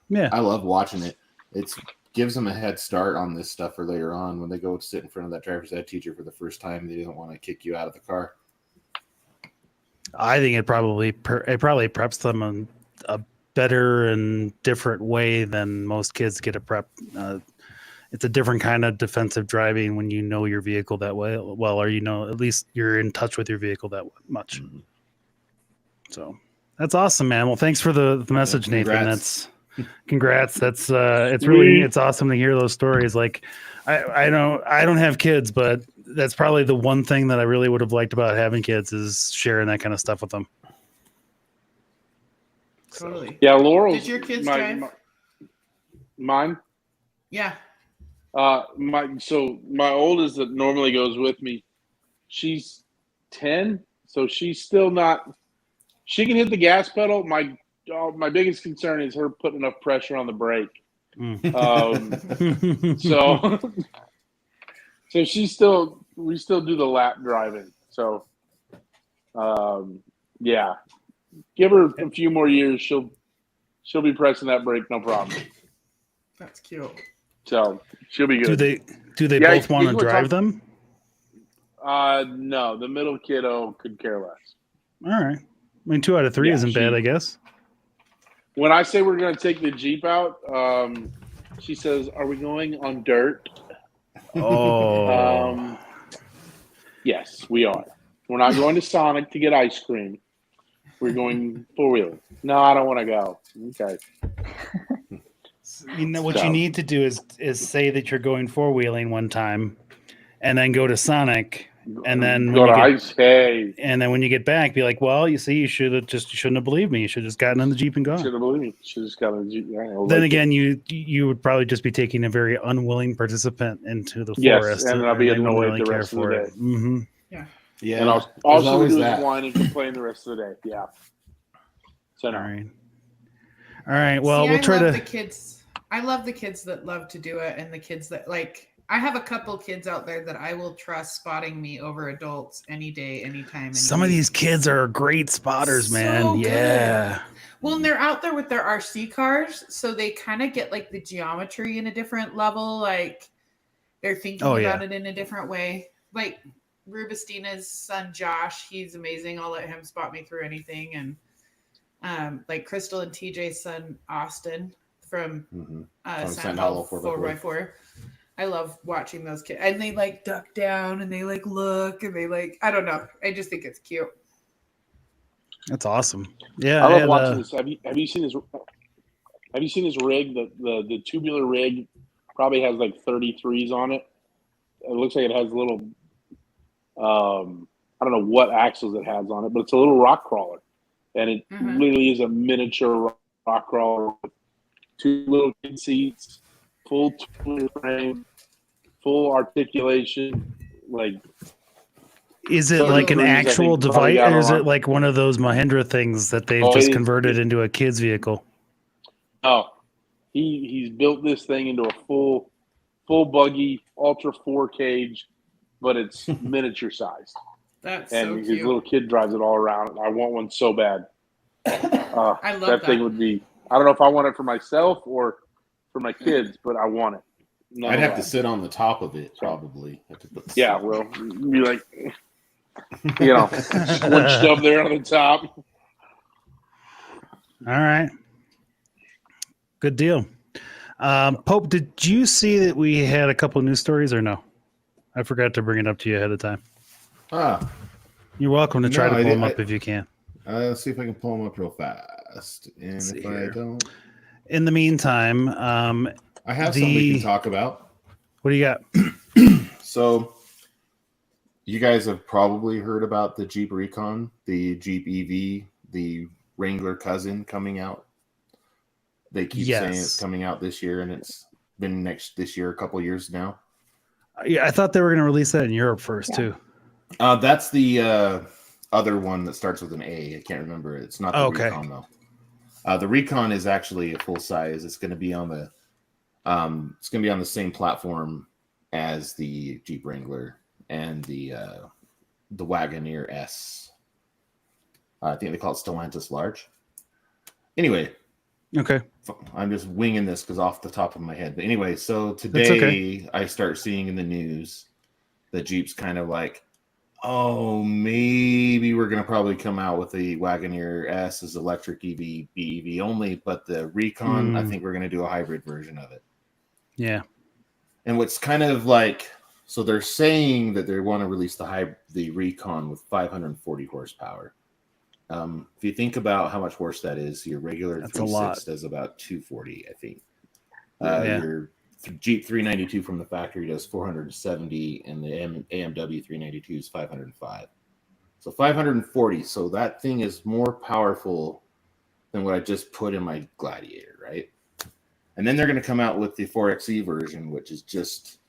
Yeah. I love watching it. It gives them a head start on this stuff for later on when they go sit in front of that driver's ed teacher for the first time. They don't want to kick you out of the car. I think it probably preps them in a better and different way than most kids get a prep. It's a different kind of defensive driving when you know your vehicle that way well, or at least you're in touch with your vehicle that much. Mm-hmm. So that's awesome, man. Well, thanks for the message, Nathan. Congrats. Congrats. That's it's awesome to hear those stories. Like I don't have kids, but that's probably the one thing that I really would have liked about having kids is sharing that kind of stuff with them. Totally. yeah, Laurel's. Did your kids drive? Mine. Yeah. My oldest that normally goes with me, she's 10, so she's still not. She can hit the gas pedal. My biggest concern is her putting enough pressure on the brake. So we still do the lap driving. So, yeah, give her a few more years. She'll be pressing that brake, no problem. That's cute. So she'll be good. Do they both want to drive them? No, the middle kiddo could care less. All right. I mean, 2 out of 3 isn't bad, I guess. When I say we're going to take the Jeep out, she says, "Are we going on dirt?" Oh. Yes, we are. We're not going to Sonic to get ice cream. We're going four-wheeling. No, I don't want to go. Okay. You know what you need to do is say that you're going four wheeling one time, and then go to Sonic, and then go to ice. Hey, and then when you get back, be like, well, you see, you shouldn't have believed me. You should have just gotten in the Jeep and gone. should have believed me. Should have just got a Jeep. Then again, you would probably just be taking a very unwilling participant into the Yes, forest, and I'll be they wouldn't annoyed the rest of the day. Mm-hmm. And I'll also do is whine and complain the rest of the day. Yeah. So All right. Well, we'll try to. The kids. I love the kids that love to do it, and the kids that like. I have a couple kids out there that I will trust spotting me over adults any day, anytime. Some of these kids are great spotters, man. So yeah. Good. Well, and they're out there with their RC cars, so they kind of get like the geometry in a different level. Like they're thinking about it in a different way. Like Rubistina's son Josh, he's amazing. I'll let him spot me through anything. And like Crystal and TJ's son Austin from Sand Hollow 4x4. I love watching those kids, and they like duck down and they like look and they like, I don't know. I just think it's cute. That's awesome. Yeah, I love watching this. Have you seen this? Have you seen this rig? The tubular rig probably has like 33s on it. It looks like it has little. I don't know what axles it has on it, but it's a little rock crawler, and it literally is a miniature rock crawler with two little kid seats, full twin frame, full articulation. Like, is it like an actual device, or is it like one of those Mahindra things that they've just converted into a kid's vehicle? Oh, he's built this thing into a full buggy, ultra 4 cage, but it's miniature sized. That's and so his cute. little kid drives it all around. I want one so bad. I love that thing would be. I don't know if I want it for myself or for my kids, but I want it. I'd have to sit on the top of it, probably. Yeah, well, be like, squished up there on the top. All right. Good deal. Pope, did you see that we had a couple of news stories or no? I forgot to bring it up to you ahead of time. You're welcome to try to pull them up if you can. Let's see if I can pull them up real fast. And if I don't. In the meantime, I have something we can talk about. What do you got? So, you guys have probably heard about the Jeep Recon, the Jeep EV, the Wrangler cousin coming out. They keep saying it's coming out this year, and it's been this year, a couple of years now. Yeah, I thought they were going to release that in Europe first too. That's the other one that starts with an A. I can't remember. It's not the Recon though. The Recon is actually a full size. It's going to be on the same platform as the Jeep Wrangler and the Wagoneer S. I think they call it Stellantis Large. Anyway. Okay. I'm just winging this because off the top of my head. But anyway, so today I start seeing in the news that Jeep's kind of like, oh, maybe we're going to probably come out with the Wagoneer S as electric EV, BEV only, but the Recon, I think we're going to do a hybrid version of it. Yeah. And what's kind of like, so they're saying that they want to release the Recon with 540 horsepower. If you think about how much horse that is, your regular 3.6 does about 240, I think. Your Jeep 392 from the factory does 470, and the AMW 392 is 505. So 540. So that thing is more powerful than what I just put in my Gladiator, right? And then they're going to come out with the 4xe version, which is just,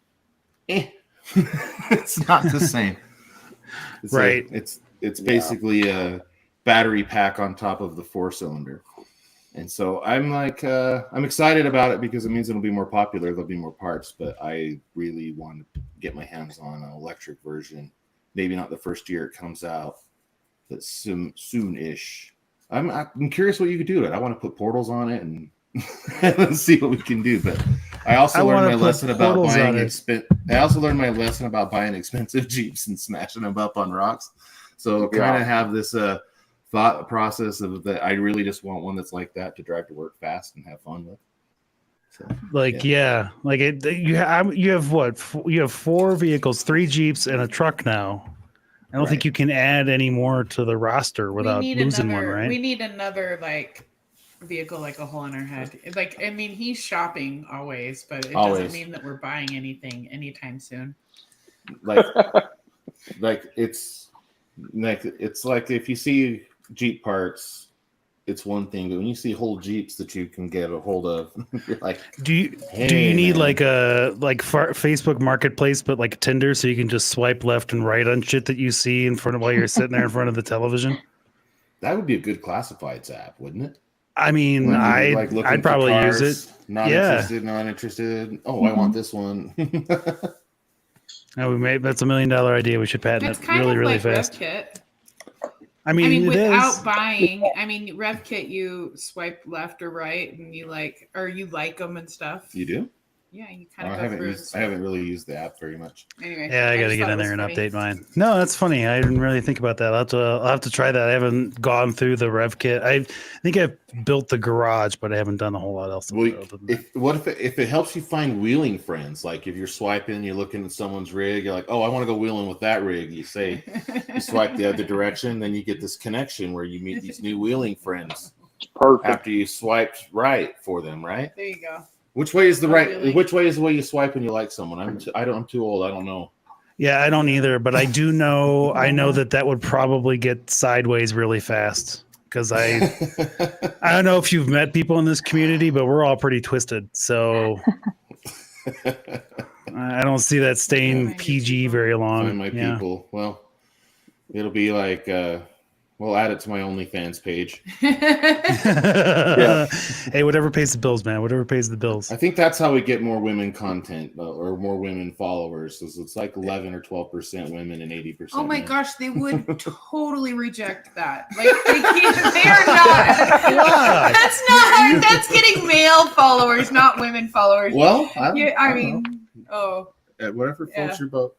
it's not the same. It's right. It's basically a battery pack on top of the 4-cylinder. And so I'm like, I'm excited about it because it means it'll be more popular. There'll be more parts, but I really want to get my hands on an electric version. Maybe not the first year it comes out, but soon-ish. I'm curious what you could do with it. I want to put portals on it and let's see what we can do. But I also learned my lesson about buying expensive Jeeps and smashing them up on rocks. So kind of have this thought process of that. I really just want one that's like that to drive to work fast and have fun with. So, you have what? You have 4 vehicles, 3 Jeeps and a truck now. I don't think you can add any more to the roster without we need losing another, one, right? We need another like vehicle, like a hole in our head. Like, I mean, he's shopping always, but it doesn't mean that we're buying anything anytime soon. Like it's like if you see Jeep parts, it's one thing, but when you see whole Jeeps that you can get a hold of, you're like, do you need like a Facebook Marketplace, but like Tinder, so you can just swipe left and right on shit that you see in front of while you're sitting there in front of the television? That would be a good classifieds app, wouldn't it? I mean, Like I'd probably use it. Not interested. Oh, I want this one. Oh, that's $1 million idea. We should patent it really fast. RevKit. I mean, without buying. I mean, RevKit, you swipe left or right, and you like them and stuff. You do? Yeah, you kind of. I haven't really used the app very much. Anyway, yeah, I got to get in there and update mine. No, that's funny. I didn't really think about that. I'll have to try that. I haven't gone through the RevKit. I think I've built the garage, but I haven't done a whole lot else. Well, if it helps you find wheeling friends? Like if you're swiping, you're looking at someone's rig, you're like, oh, I want to go wheeling with that rig. You swipe the other direction, then you get this connection where you meet these new wheeling friends. Perfect. After you swiped right for them, right? There you go. Which way is the right? Which way is the way you swipe when you like someone? I'm too old. I don't know. Yeah, I don't either, but I do know. I know that would probably get sideways really fast because I don't know if you've met people in this community, but we're all pretty twisted. So I don't see that staying PG very long. Find my people. Well, it'll be like. We'll add it to my OnlyFans page. Yeah. Hey, whatever pays the bills, man. Whatever pays the bills. I think that's how we get more women content or more women followers. It's like 11 or 12% women and 80%. Oh my men. gosh, they would totally reject that. Like they can't. They are not. Why? That's not. That's getting male followers, not women followers. Well, I mean, oh. Whatever floats your boat.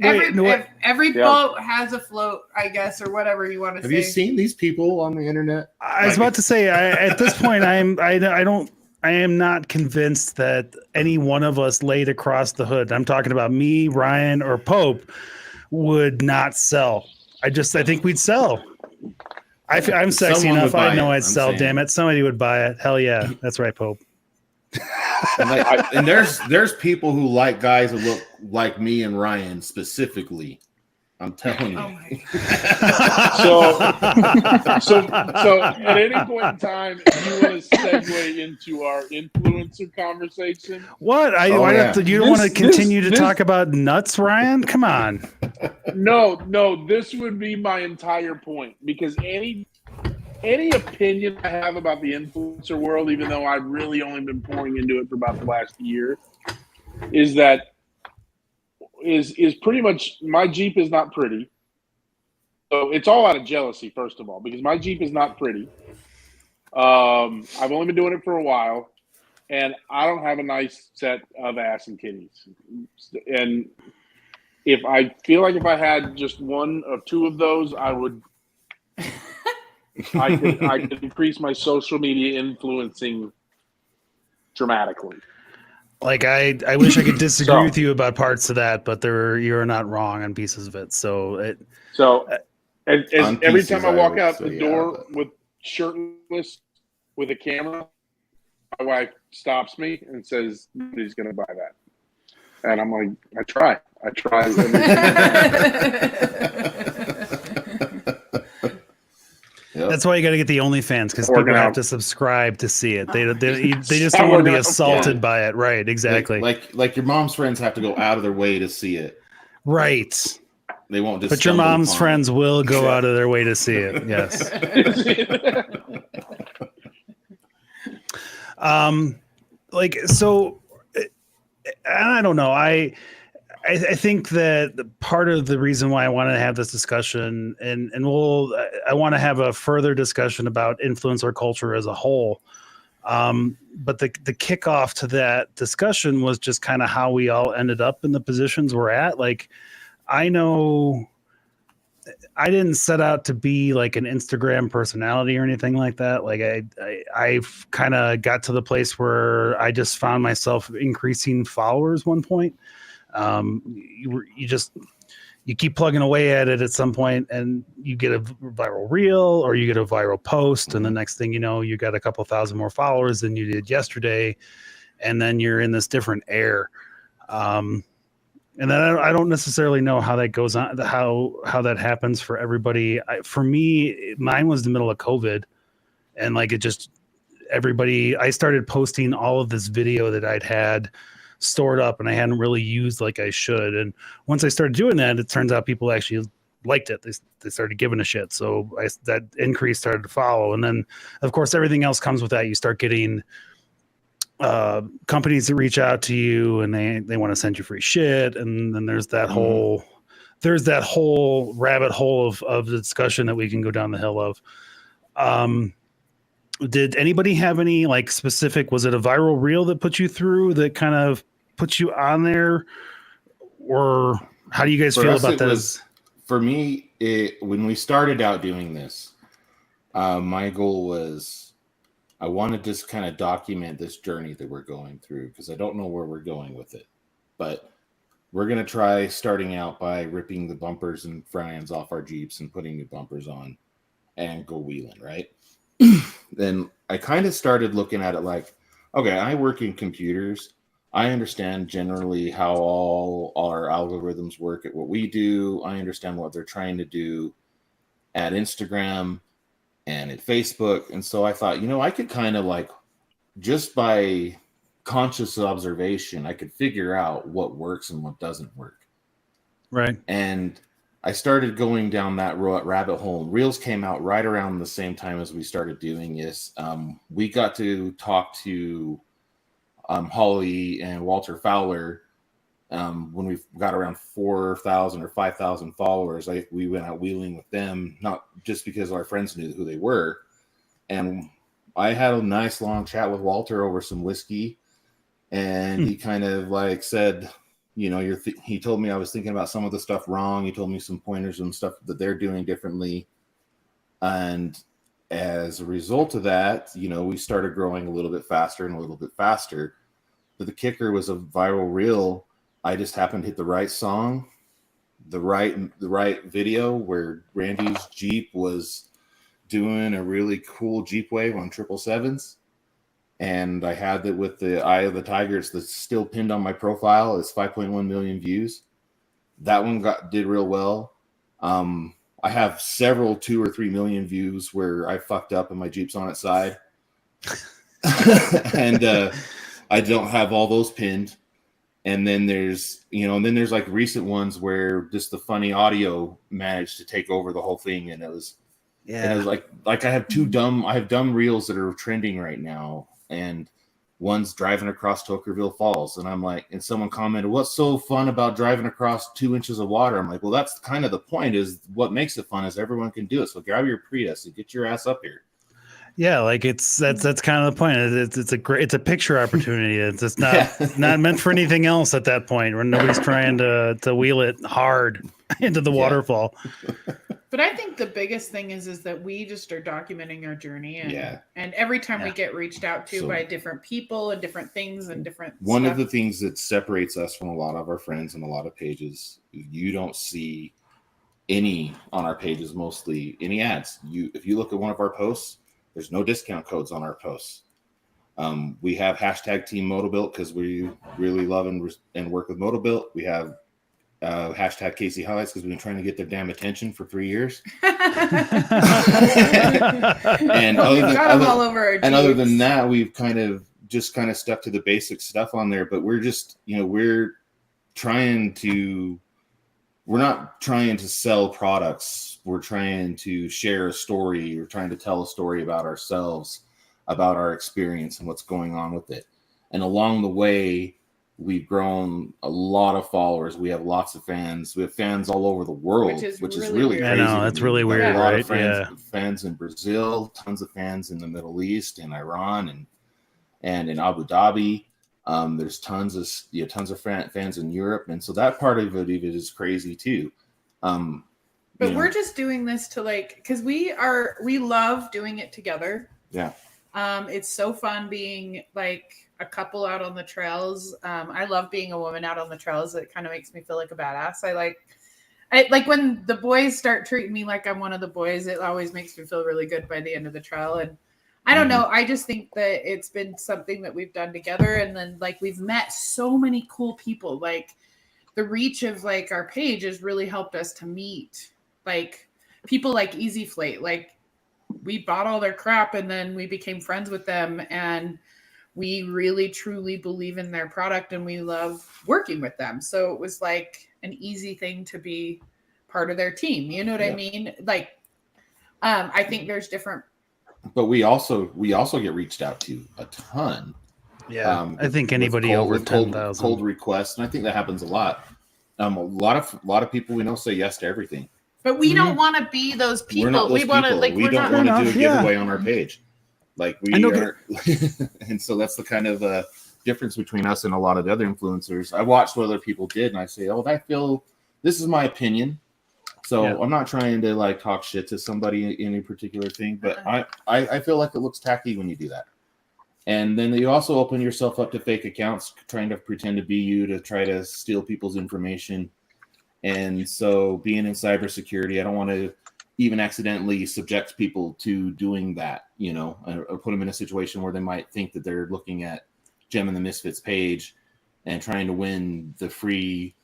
Every boat has a float, I guess, or whatever you want to say. Have you seen these people on the internet? I was about to say, at this point, I am not convinced that any one of us laid across the hood. I'm talking about me, Ryan, or Pope would not sell. I think we'd sell. I'm sexy Someone enough. would buy I know it, I'd sell. Damn it, somebody would buy it. Hell yeah, that's right, Pope. And there's people who like guys who look like me and Ryan specifically. I'm telling you. Oh my so at any point in time, if you want to segue into our influencer conversation. What? You don't want to continue to talk about nuts, Ryan? Come on. No, this would be my entire point because any opinion I have about the influencer world, even though I've really only been pouring into it for about the last year, is pretty much my Jeep is not pretty. So it's all out of jealousy, first of all, because my Jeep is not pretty. I've only been doing it for a while, and I don't have a nice set of ass and titties. And if I feel like if I had just one or two of those, I could increase my social media influencing dramatically. Like I wish I could disagree with you about parts of that, but you're not wrong on pieces of it. Every time I walk out the door with shirtless with a camera, my wife stops me and says, "Nobody's going to buy that." And I'm like, I try. That's why you got to get the OnlyFans, because people have to subscribe to see it. They just don't want to be assaulted by it, right? Exactly. Like your mom's friends have to go out of their way to see it, right? They won't just. But your mom's friends will go out of their way to see it. Yes. I don't know. I think that part of the reason why I want to have this discussion, and I want to have a further discussion about influencer culture as a whole. But the kickoff to that discussion was just kind of how we all ended up in the positions we're at. Like, I know I didn't set out to be like an Instagram personality or anything like that. Like I've kind of got to the place where I just found myself increasing followers one point. you keep plugging away at it at some point and you get a viral reel or you get a viral post. And the next thing you know, you got a couple thousand more followers than you did yesterday. And then you're in this different air. And then I don't necessarily know how that goes on, how that happens for everybody. For me, mine was the middle of COVID, and like it just I started posting all of this video that I'd had stored up and I hadn't really used like I should. And once I started doing that, it turns out people actually liked it. They started giving a shit. So that increase started to follow. And then of course, everything else comes with that. You start getting companies that reach out to you and they want to send you free shit. And then there's that whole rabbit hole of the discussion that we can go down the hill of. Did anybody have any like specific, was it a viral reel that put you through that kind of put you on there, or how do you guys feel about that? For me, when we started out doing this, my goal was I wanted to just kind of document this journey that we're going through because I don't know where we're going with it, but we're going to try starting out by ripping the bumpers and front ends off our Jeeps and putting new bumpers on and go wheeling, right? Then I kind of started looking at it like, okay, I work in computers. I understand generally how all our algorithms work at what we do. I understand what they're trying to do at Instagram and at Facebook. And so I thought, I could kind of like, just by conscious observation, I could figure out what works and what doesn't work. Right. And I started going down that rabbit hole. Reels came out right around the same time as we started doing this. We got to talk to Holly and Walter Fowler when we got around 4,000 or 5,000 followers. We went out wheeling with them, not just because our friends knew who they were. And I had a nice long chat with Walter over some whiskey, and he kind of like said, he told me I was thinking about some of the stuff wrong. He told me some pointers and stuff that they're doing differently. And as a result of that, we started growing a little bit faster and a little bit faster. But the kicker was a viral reel. I just happened to hit the right song, the right video where Randy's Jeep was doing a really cool Jeep wave on 777s. And I had that with the Eye of the Tiger. It's still pinned on my profile. It's 5.1 million views. That one did real well. I have several 2 or 3 million views where I fucked up and my Jeep's on its side. And I don't have all those pinned. And then there's like recent ones where just the funny audio managed to take over the whole thing. And it was like I have dumb reels that are trending right now. And one's driving across Tokerville Falls. And I'm like, and someone commented, what's so fun about driving across 2 inches of water? I'm like, well, that's kind of the point, is what makes it fun is everyone can do it. So grab your Prius and get your ass up here. Yeah, like that's kind of the point. It's a picture opportunity. It's not meant for anything else at that point where nobody's trying to wheel it hard into the waterfall. But I think the biggest thing is that we just are documenting our journey, and every time we get reached out to by different people and different things and different one stuff. Of the things that separates us from a lot of our friends and a lot of pages, you don't see any on our pages, mostly any ads. If you look at one of our posts, there's no discount codes on our posts. We have hashtag Team Motobuilt because we really love and work with Motobuilt. We have hashtag Casey Highlights because we've been trying to get their damn attention for 3 years. And other than that, we've kind of stuck to the basic stuff on there. But we're just, we're not trying to sell products. We're trying to share a story. We're trying to tell a story about ourselves, about our experience and what's going on with it. And along the way, we've grown a lot of followers. We have lots of fans. We have fans all over the world, which is really crazy. I know, it's really weird, a lot right? of fans in Brazil, tons of fans in the Middle East, in Iran, and in Abu Dhabi. There's tons of fans in Europe, and so that part of it is crazy too. But we're just doing this to because we love doing it together. Yeah. It's so fun being like a couple out on the trails. I love being a woman out on the trails. It kind of makes me feel like a badass. like when the boys start treating me like I'm one of the boys, it always makes me feel really good by the end of the trail. And I don't know. I just think that it's been something that we've done together. And then like we've met so many cool people. Like the reach of like our page has really helped us to meet like people like Easy Flate. Like we bought all their crap and then we became friends with them. And we really truly believe in their product and we love working with them. So it was like an easy thing to be part of their team. You know what I mean? Like, I think there's different. But we also get reached out to a ton. Yeah, I think anybody over 10,000 cold requests, and I think that happens a lot. A lot of people we know say yes to everything. But we don't want to be those people. We're not those we want to people. like. We don't want to do a giveaway on our page. Like we are, and so that's the kind of difference between us and a lot of the other influencers. I watched what other people did, and I say, "Oh, I feel this is my opinion." So I'm not trying to like talk shit to somebody in any particular thing, but I feel like it looks tacky when you do that. And then you also open yourself up to fake accounts trying to pretend to be you to try to steal people's information. And so being in cybersecurity, I don't want to even accidentally subject people to doing that, you know, or put them in a situation where they might think that they're looking at Gem and the Misfits page and trying to win the free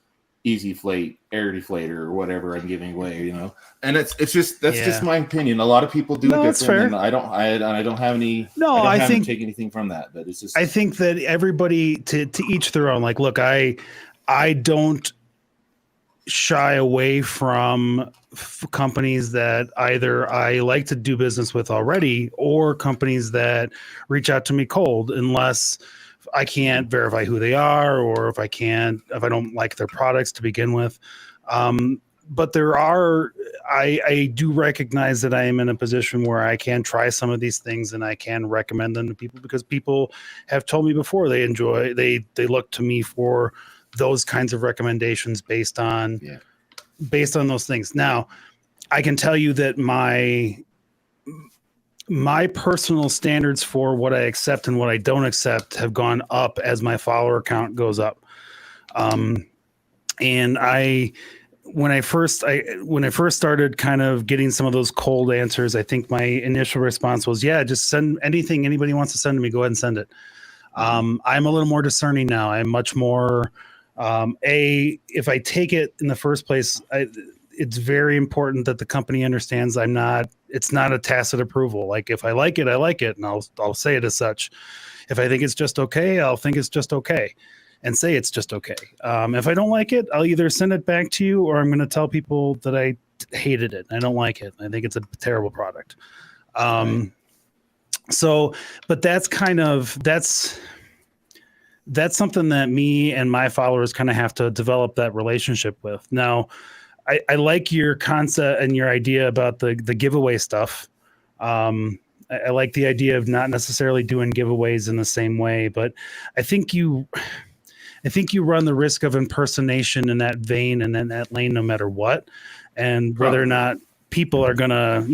Easy Flate, Air Deflator, or whatever I'm giving away, you know. And it's just just my opinion. A lot of people do different, fair. and I don't have any. No, I think take anything from that, but it's just. I think that everybody to each their own. Like, look, I don't shy away from companies that either I like to do business with already or companies that reach out to me cold unless I can't verify who they are or if I don't like their products to begin with. But I do recognize that I am in a position where I can try some of these things and I can recommend them to people because people have told me before they look to me for those kinds of recommendations based on those things. Now, I can tell you that my personal standards for what I accept and what I don't accept have gone up as my follower count goes up. And when I first started kind of getting some of those cold answers, I think my initial response was, yeah, just send anything anybody wants to send to me. Go ahead and send it. I'm a little more discerning now. I'm much more, if I take it in the first place, it's very important that the company understands it's not a tacit approval. Like if I like it, I like it. And I'll say it as such. If I think it's just okay, I'll think it's just okay and say it's just okay. If I don't like it, I'll either send it back to you or I'm going to tell people that I hated it. I don't like it. I think it's a terrible product. So, but that's something that me and my followers kind of have to develop that relationship with. Now, I like your concept and your idea about the giveaway stuff. I like the idea of not necessarily doing giveaways in the same way, but I think you run the risk of impersonation in that vein and in that lane, no matter what, and whether or not people are gonna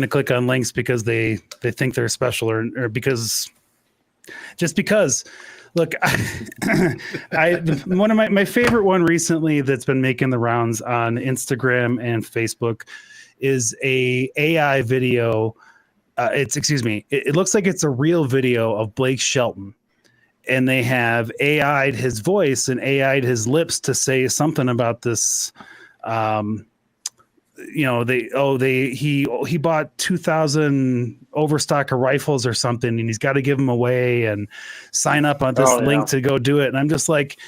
click on links because they think they're special or because. Look, one of my favorite one recently that's been making the rounds on Instagram and Facebook is a AI video. It looks like it's a real video of Blake Shelton, and they have AI'd his voice and AI'd his lips to say something about this. He bought 2,000 overstock of rifles or something, and he's got to give them away and sign up on this link to go do it. And I'm just like,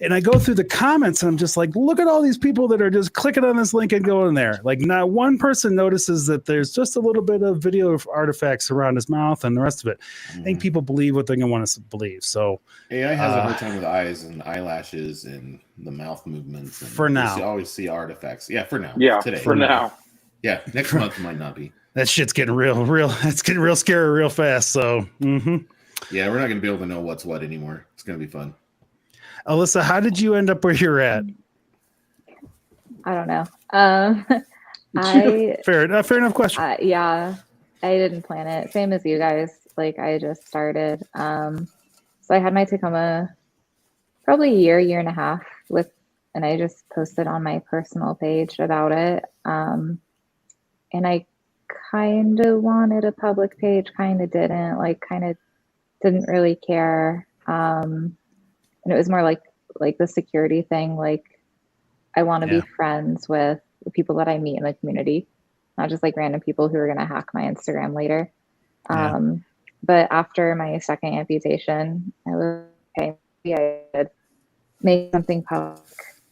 and I go through the comments and I'm just like, look at all these people that are just clicking on this link and going there. Like not one person notices that there's just a little bit of video artifacts around his mouth and the rest of it. I think people believe what they're going to want us to believe. So AI has a hard time with eyes and eyelashes and the mouth movements. And for now, you always see artifacts. Yeah, for now. Yeah, today. For now. Yeah, next month might not be. That shit's getting real. It's getting real scary real fast. So, yeah, we're not going to be able to know what's what anymore. It's going to be fun. Alyssa, how did you end up where you're at? I don't know. Fair enough question. Yeah, I didn't plan it. Same as you guys. Like I just started. So I had my Tacoma probably a year and a half with and I just posted on my personal page about it. And I kind of wanted a public page, kind of didn't, like kind of didn't really care. And it was more like the security thing. Like I want to be friends with the people that I meet in the community, not just like random people who are going to hack my Instagram later. But after my second amputation, I was okay, maybe I could make something public.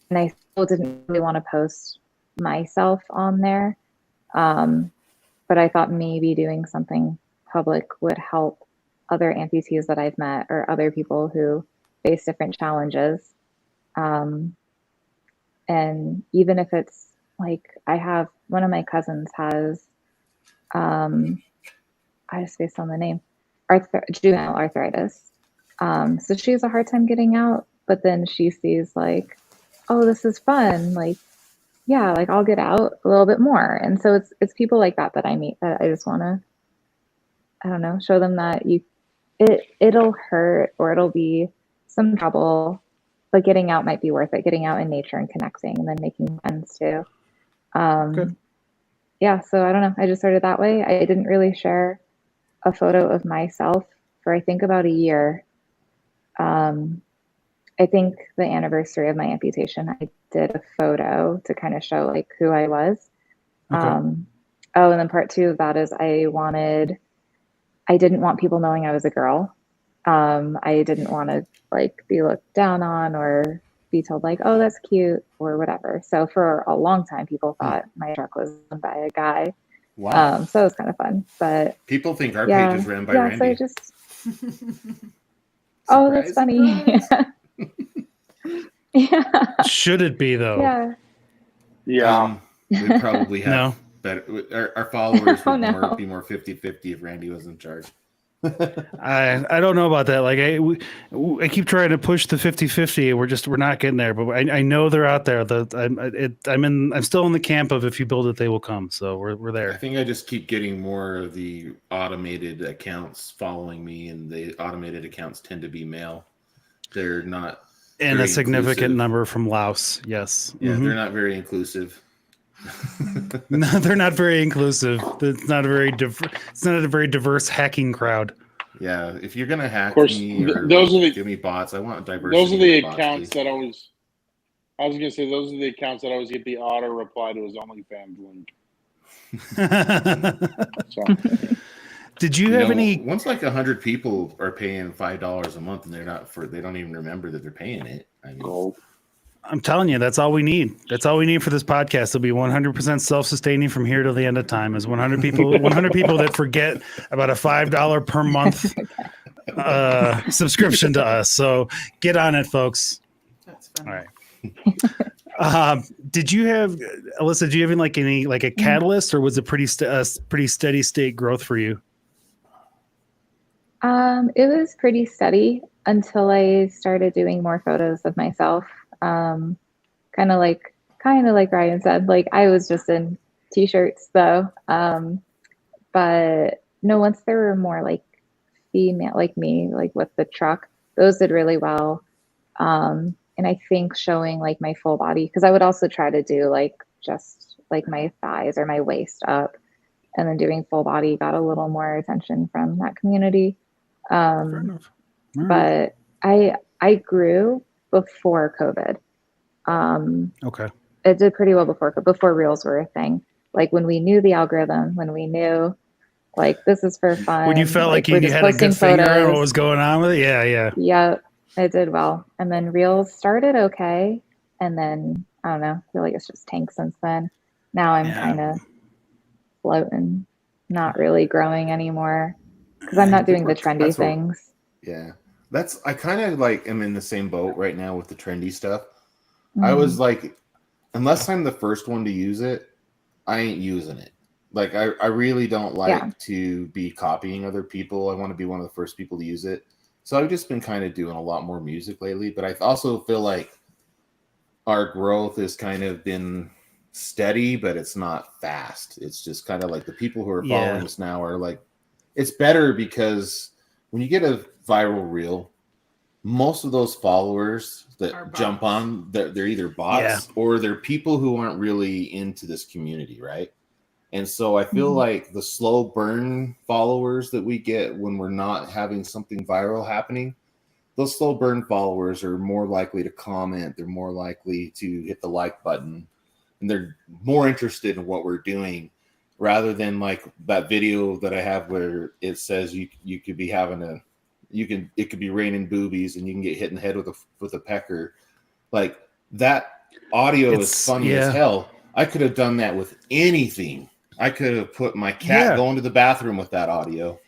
And I still didn't really want to post myself on there. But I thought maybe doing something public would help other amputees that I've met or other people who face different challenges. And even if it's like I have one of my cousins has, I just spaced on the name, juvenile arthritis. So she has a hard time getting out, but then she sees like, oh, this is fun. Like, yeah, like I'll get out a little bit more. And so it's people like that that I meet that I just want to, I don't know, show them that it'll hurt or it'll be some trouble, but getting out might be worth it. Getting out in nature and connecting and then making friends too. Yeah, so I don't know. I just started that way. I didn't really share a photo of myself for I think about a year. I think the anniversary of my amputation, I did a photo to kind of show like who I was. And then part two of that is I didn't want people knowing I was a girl. I didn't want to like be looked down on or be told like, oh, that's cute or whatever. So for a long time, people thought my truck was run by a guy. Wow. So it was kind of fun, but people think our page is ran by Randy. So I just, oh, that's funny. Yeah. Should it be though? Yeah. We'd probably have better. Our followers would be more 50-50 if Randy was in charge. I don't know about that. Like I keep trying to push the 50-50. We're not getting there, but I know they're out there. I'm still in the camp of if you build it, they will come. So we're there. I think I just keep getting more of the automated accounts following me, and the automated accounts tend to be male. They're not, and a significant number from Laos. Yes. Yeah, they're not very inclusive. No, they're not very inclusive. It's not a very diverse hacking crowd. Yeah, if you're gonna hack me or give me bots, I want diversity. Those are the accounts that always. I was gonna say those are the accounts that always get the auto reply to his OnlyFans link. So. Did you have any? Once like 100 people are paying $5 a month, and they don't even remember that they're paying it. I mean, I'm telling you, that's all we need. That's all we need for this podcast. It'll be 100% self-sustaining from here to the end of time. Is 100 people that forget about a $5 per month subscription to us. So get on it, folks. That's funny. All right. Did you have, Alyssa? Do you have any a catalyst, or was it pretty steady state growth for you? It was pretty steady until I started doing more photos of myself. Kind of like Ryan said, like I was just in t-shirts though. But no, once there were more like female, like me, like with the truck, those did really well. And I think showing like my full body, because I would also try to do like just like my thighs or my waist up, and then doing full body got a little more attention from that community. But I grew before COVID. Okay. It did pretty well before Reels were a thing. Like when we knew the algorithm, when we knew like this is for fun. When you felt like you had a good finger on what was going on with it. Yeah. Yep. It did well. And then Reels started okay. And then I don't know, I feel like it's just tanked since then. Now I'm kind of floating, not really growing anymore. Because I'm not doing the trendy things. Yeah. I kind of like am in the same boat right now with the trendy stuff. I was like, unless I'm the first one to use it, I ain't using it. Like I really don't like to be copying other people. I want to be one of the first people to use it. So I've just been kind of doing a lot more music lately, but I also feel like our growth has kind of been steady, but it's not fast. It's just kind of like the people who are following us now are like, it's better because when you get a viral reel, most of those followers Are that bots. jump on, they're either bots or they're people who aren't really into this community, right? And so I feel like the slow burn followers that we get when we're not having something viral happening, those slow burn followers are more likely to comment. They're more likely to hit the like button, and they're more interested in what we're doing rather than like that video that I have where it says you could be having it could be raining boobies and you can get hit in the head with a pecker. Like that audio is funny as hell. I could have done that with anything. I could have put my cat going to the bathroom with that audio.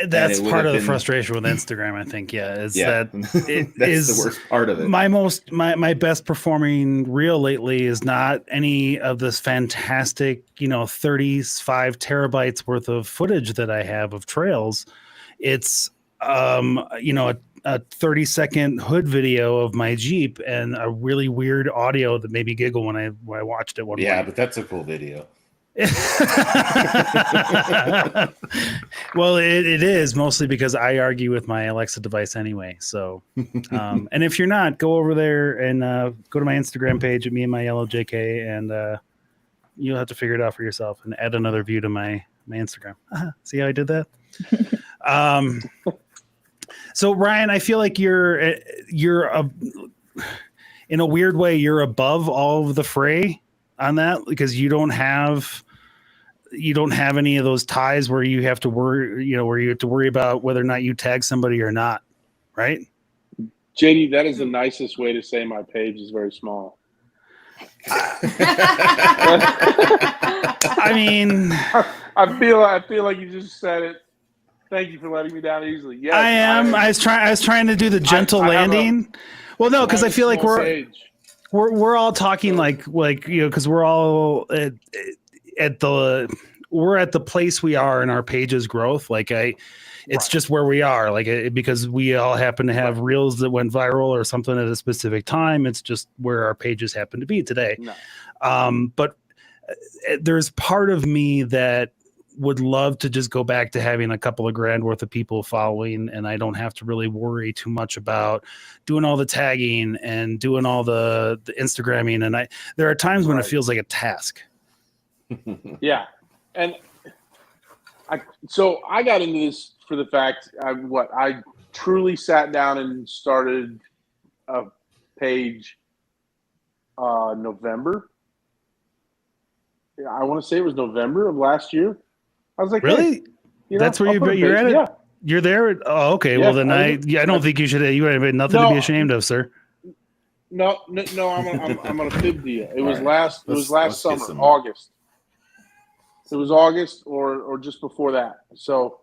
That's part of the frustration with Instagram, I think. That's the worst part of it. My best performing reel lately is not any of this fantastic, 35 terabytes worth of footage that I have of trails. It's a 30-second hood video of my Jeep and a really weird audio that made me giggle when I watched it one morning. Yeah, but that's a cool video. Well, it is mostly because I argue with my Alexa device anyway. So, and if you're not, go over there and go to my Instagram page at me and my yellow JK, and you'll have to figure it out for yourself and add another view to my Instagram. See how I did that? So Ryan, I feel like you're in a weird way, you're above all of the fray on that because you don't have any of those ties where you have to worry about whether or not you tag somebody or not, right? JD, that is the nicest way to say my page is very small. I mean, I feel like you just said it. Thank you for letting me down easily. Yes, I am. I was trying to do the gentle landing. Well, no, because I feel like we're all talking like because we're all at the place we are in our page's growth. It's just where we are, because we all happen to have reels that went viral or something at a specific time. It's just where our pages happen to be today. No. But there's part of me that would love to just go back to having a couple of grand worth of people following, and I don't have to really worry too much about doing all the tagging and doing all the Instagramming. And there are times when it feels like a task. Yeah. And I got into this for the fact I truly sat down and started a page November. I want to say it was November of last year. I was like, really? Hey, that's where you're at it? Yeah. You're there? Oh, okay. Yeah, well, then I don't think you should. You have nothing to be ashamed of, sir. No. I'm on a fib deal. It was last summer, August. It was August or just before that. So,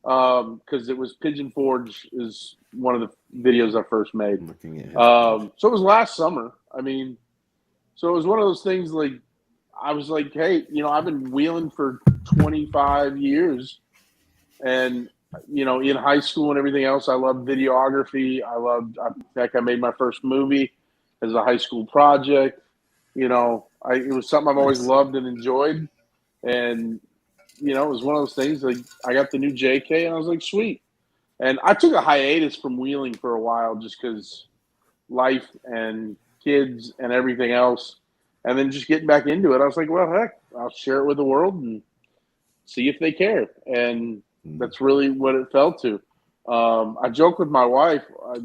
because it was Pigeon Forge is one of the videos I first made. So it was last summer. I mean, so it was one of those things like I was like, hey, I've been wheeling for 25 years, and in high school and everything else, I loved videography. I made my first movie as a high school project. It was something I've always loved and enjoyed. And, it was one of those things like I got the new JK and I was like, sweet. And I took a hiatus from wheeling for a while just because life and kids and everything else. And then just getting back into it, I was like, well, heck, I'll share it with the world and see if they care. And that's really what it fell to. I joke with my wife.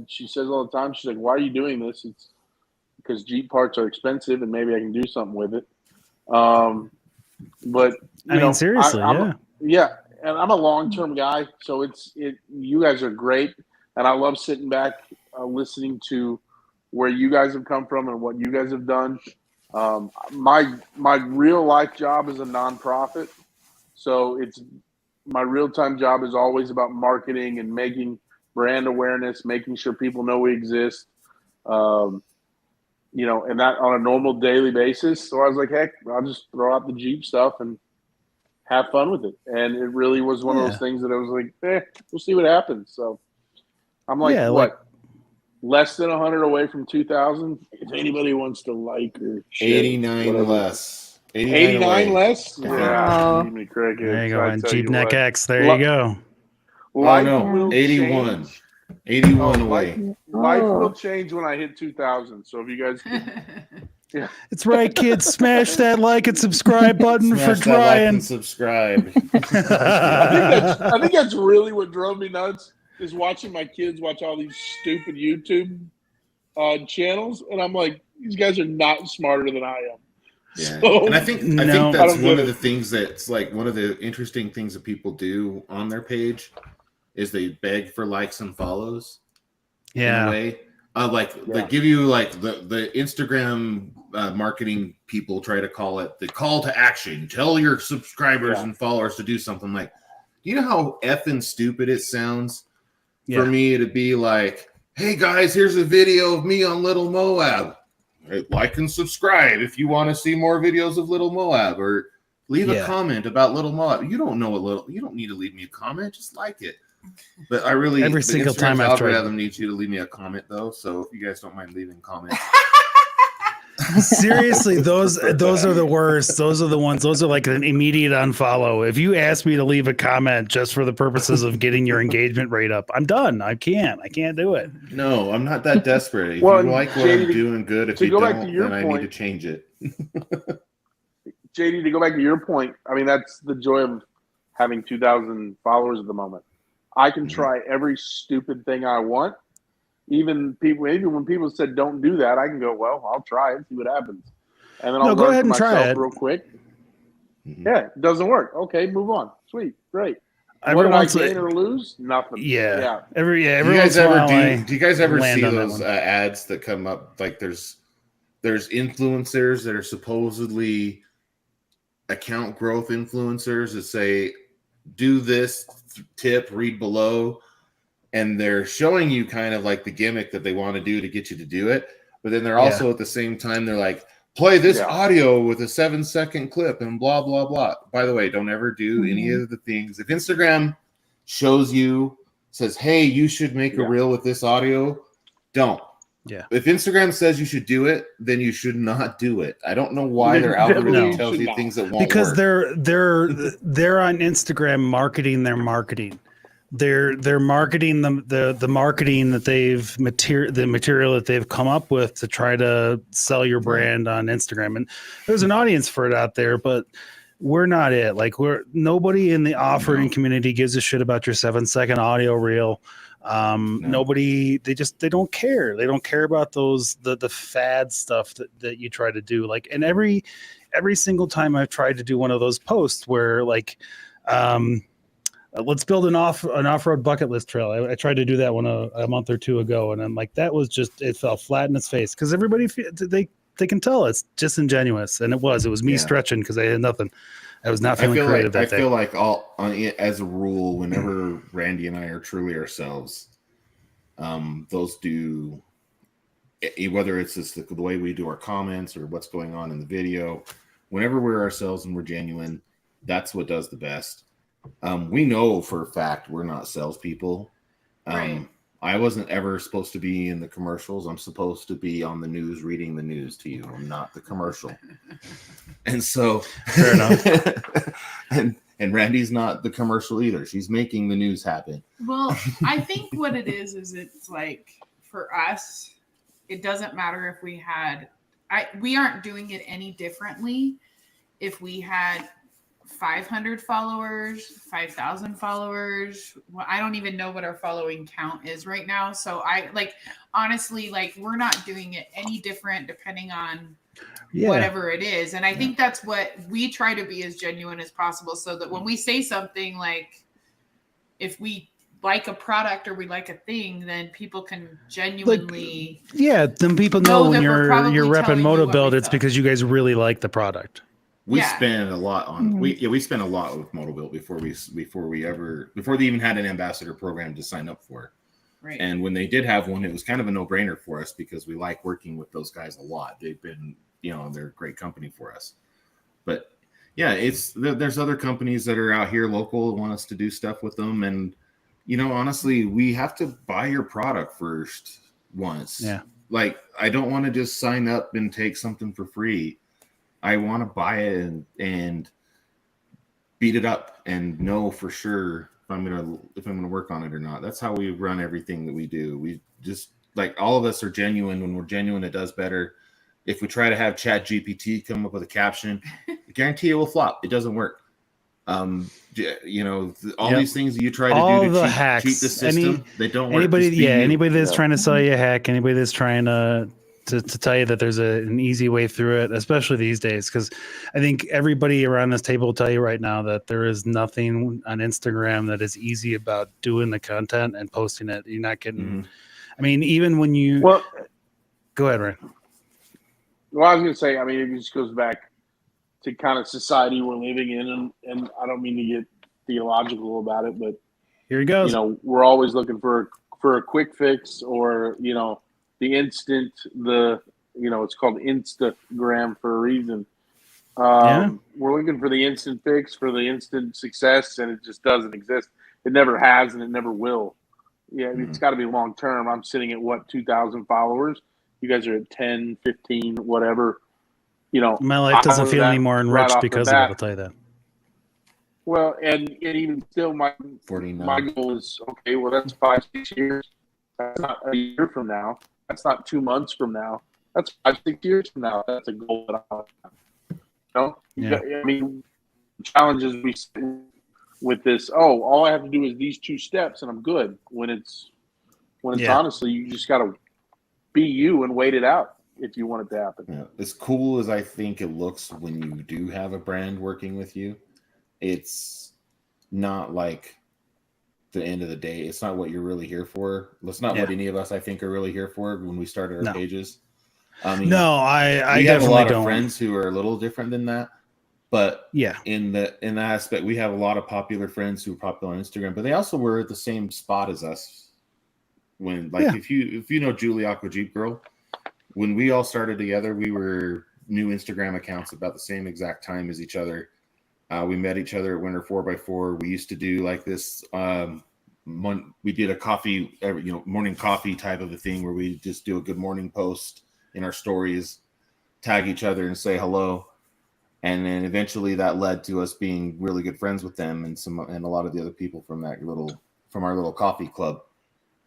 She says all the time, she's like, why are you doing this? It's because Jeep parts are expensive and maybe I can do something with it. But seriously, yeah. And I'm a long-term guy, so you guys are great, and I love sitting back, listening to where you guys have come from and what you guys have done. My real life job is a nonprofit, so my real-time job is always about marketing and making brand awareness, making sure people know we exist. And that on a normal daily basis. So I was like, heck, I'll just throw out the Jeep stuff and have fun with it. And it really was one of those things that I was like, we'll see what happens. So I'm like, less than 100 away from 2,000? If anybody wants to like or share, 89 less. 89 less? Wow. Give me crickets. There you go. On Jeep Neck X. There you go. Oh, no. 81. 81 away. Life Oh. will change when I hit 2,000. So if you guys, yeah, It's right, kids. Smash that like and subscribe button for Smash that like Brian. and subscribe. I think that's really what drove me nuts is watching my kids watch all these stupid YouTube channels, and I'm like, these guys are not smarter than I am. Yeah, So, and I think No. that's I don't one get of the it. things that's like one of the interesting things that people do on their page is they beg for likes and follows. In a Yeah. way, they give you like the Instagram marketing people try to call it the call to action. Tell your subscribers and followers to do something. Like, do you know how effing stupid it sounds for me to be like, hey guys, here's a video of me on Little Moab. Like and subscribe if you want to see more videos of Little Moab, or leave a comment about Little Moab. You don't know you don't need to leave me a comment, just like it. But every single time I've tried. algorithm needs you to leave me a comment though. So if you guys don't mind leaving comments. Seriously, those are the worst. Those are the ones. Those are like an immediate unfollow. If you ask me to leave a comment just for the purposes of getting your engagement rate up, I'm done. I can't do it. No, I'm not that desperate. If Well, you like what I'm doing, good. If to you go don't, back to your then I need to point- change it. JD, to go back to your point, I mean, that's the joy of having 2,000 followers at the moment. I can try every stupid thing I want. Even when people said don't do that, I can go, well, I'll try it, see what happens. And then I'll go learn ahead for and try myself it. real quick. Yeah, it doesn't work. Okay, move on. Sweet, great. Every What do I once in- gain or lose? Nothing. Yeah. Do Every you once guys in a ever while do you guys ever land see on that those one. ads that come up? Like there's influencers that are supposedly account growth influencers that say, do this tip, read below. And they're showing you kind of like the gimmick that they want to do to get you to do it. But then they're also at the same time, they're like, play this audio with a 7-second clip and blah, blah, blah. By the way, don't ever do any of the things. If Instagram shows you, says, hey, you should make a reel with this audio, don't. Yeah. If Instagram says you should do it, then you should not do it. I don't know why their algorithm tells you things that won't work. Because they're on Instagram marketing their marketing. They're marketing the marketing that the material that they've come up with to try to sell your brand on Instagram. And there's an audience for it out there, but we're not it. Like nobody in the offering community gives a shit about your 7-second audio reel. Nobody, they don't care. They don't care about those the fad stuff that you try to do. Like, and every single time I've tried to do one of those posts where like let's build an off-road bucket list trail. I tried to do that one a month or two ago, and I'm like, that was just, it fell flat in its face because everybody they can tell it's disingenuous, and it was me stretching because I had nothing. I was not feeling creative that day. I feel like as a rule, whenever Randy and I are truly ourselves, those do, whether it's just the way we do our comments or what's going on in the video, whenever we're ourselves and we're genuine, that's what does the best. We know for a fact we're not salespeople. Right. I wasn't ever supposed to be in the commercials. I'm supposed to be on the news, reading the news to you. I'm not the commercial. And so, fair enough. and Randy's not the commercial either. She's making the news happen. Well, I think what it is it's like for us, it doesn't matter if we aren't doing it any differently if we had 500 followers, 5,000 followers. Well, I don't even know what our following count is right now. So honestly, we're not doing it any different depending on whatever it is. And I think that's what we try to be as genuine as possible so that when we say something like, if we like a product or we like a thing, then people can genuinely then people know when you're repping Moto Build, it's thought. because you guys really like the product. We spend a lot on we spent a lot with Motobuilt before they even had an ambassador program to sign up for. Right. And when they did have one, it was kind of a no-brainer for us because we like working with those guys a lot. They've been, they're a great company for us. But yeah, there's other companies that are out here local that want us to do stuff with them, and honestly, we have to buy your product first once. Yeah. Like, I don't want to just sign up and take something for free. I want to buy it and beat it up and know for sure if I'm gonna work on it or not. That's how we run everything that we do. We just like all of us are genuine. When we're genuine, it does better. If we try to have Chat GPT come up with a caption, I guarantee it will flop. It doesn't work. You know, all these things you try to all do to the cheat hacks, the system, they don't work. Anybody, Just be you. anybody that's trying to sell you a hack, anybody that's trying to tell you that there's an easy way through it, especially these days, because I think everybody around this table will tell you right now that there is nothing on Instagram that is easy about doing the content and posting it. You're not getting. I mean, even when you go ahead, Ryan. Well, I was going to say, I mean, it just goes back to kind of society we're living in, and I don't mean to get theological about it, but here he goes. You know, we're always looking for a quick fix, or you know, the instant, it's called Instagram for a reason. We're looking for the instant fix, for the instant success, and it just doesn't exist. It never has, and it never will. Yeah, it's got to be long term. I'm sitting at 2,000 followers. You guys are at 10, 15, whatever. You know, my life doesn't feel any more enriched right because of it. I'll tell you that. Well, and even still, my goal is, okay, well, that's 5-6 years. That's not a year from now. That's not 2 months from now. That's 5-6 years from now. That's a goal that I have. You know? Yeah. I mean, challenges we set with this, all I have to do is these 2 steps and I'm good. When it's honestly, you just got to be you and wait it out if you want it to happen. Yeah. As cool as I think it looks when you do have a brand working with you, it's not like the end of the day. It's not what you're really here for. That's not what any of us, I think, are really here for when we started our pages. I mean, I we have a lot don't. of friends who are a little different than that. But in that aspect, we have a lot of popular friends who are popular on Instagram, but they also were at the same spot as us. When if you know Julie Aqua Jeep Girl, when we all started together, we were new Instagram accounts about the same exact time as each other. We met each other at Winter 4x4. We used to do like this. We did a coffee, morning coffee type of a thing where we just do a good morning post in our stories, tag each other and say hello. And then eventually that led to us being really good friends with them and a lot of the other people from our little coffee club.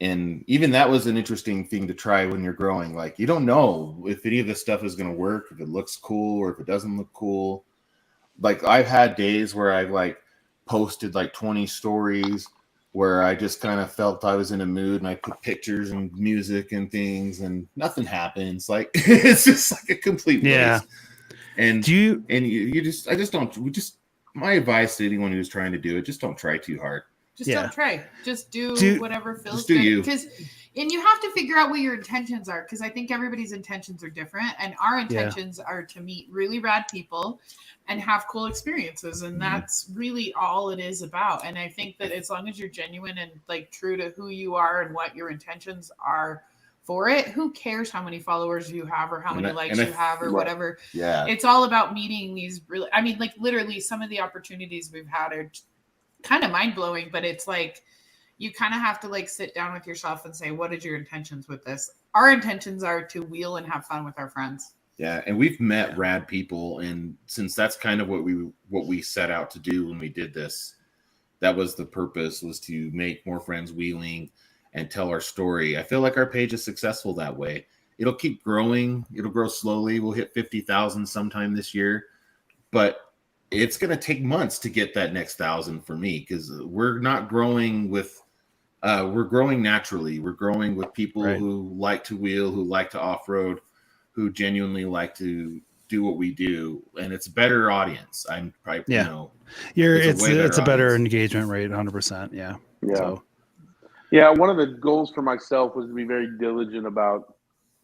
And even that was an interesting thing to try when you're growing. Like, you don't know if any of this stuff is going to work, if it looks cool or if it doesn't look cool. Like, I've had days where I've posted 20 stories where I just kind of felt I was in a mood and I put pictures and music and things and nothing happens. Like, it's just like a complete waste. Yeah. And my advice to anyone who's trying to do it, just don't try too hard. Just don't try. Just do whatever feels good. And you have to figure out what your intentions are, because I think everybody's intentions are different. And our intentions are to meet really rad people and have cool experiences. And that's really all it is about. And I think that as long as you're genuine and true to who you are and what your intentions are for it, who cares how many followers you have or how many likes you have or whatever. Yeah. It's all about meeting these really, literally some of the opportunities we've had are kind of mind-blowing, but it's you kind of have to sit down with yourself and say, what is your intentions with this? Our intentions are to wheel and have fun with our friends. Yeah, and we've met rad people, and since that's kind of what we set out to do when we did this, that was the purpose, was to make more friends wheeling and tell our story. I feel like our page is successful that way. It'll keep growing. It'll grow slowly. We'll hit 50,000 sometime this year, but it's going to take months to get that next 1,000 for me, because we're not growing with, we're growing naturally. We're growing with people who like to wheel, who like to off-road, who genuinely like to do what we do. And it's a better audience. I'm probably, it's a better engagement rate. 100%. Yeah. Yeah. So. Yeah. One of the goals for myself was to be very diligent about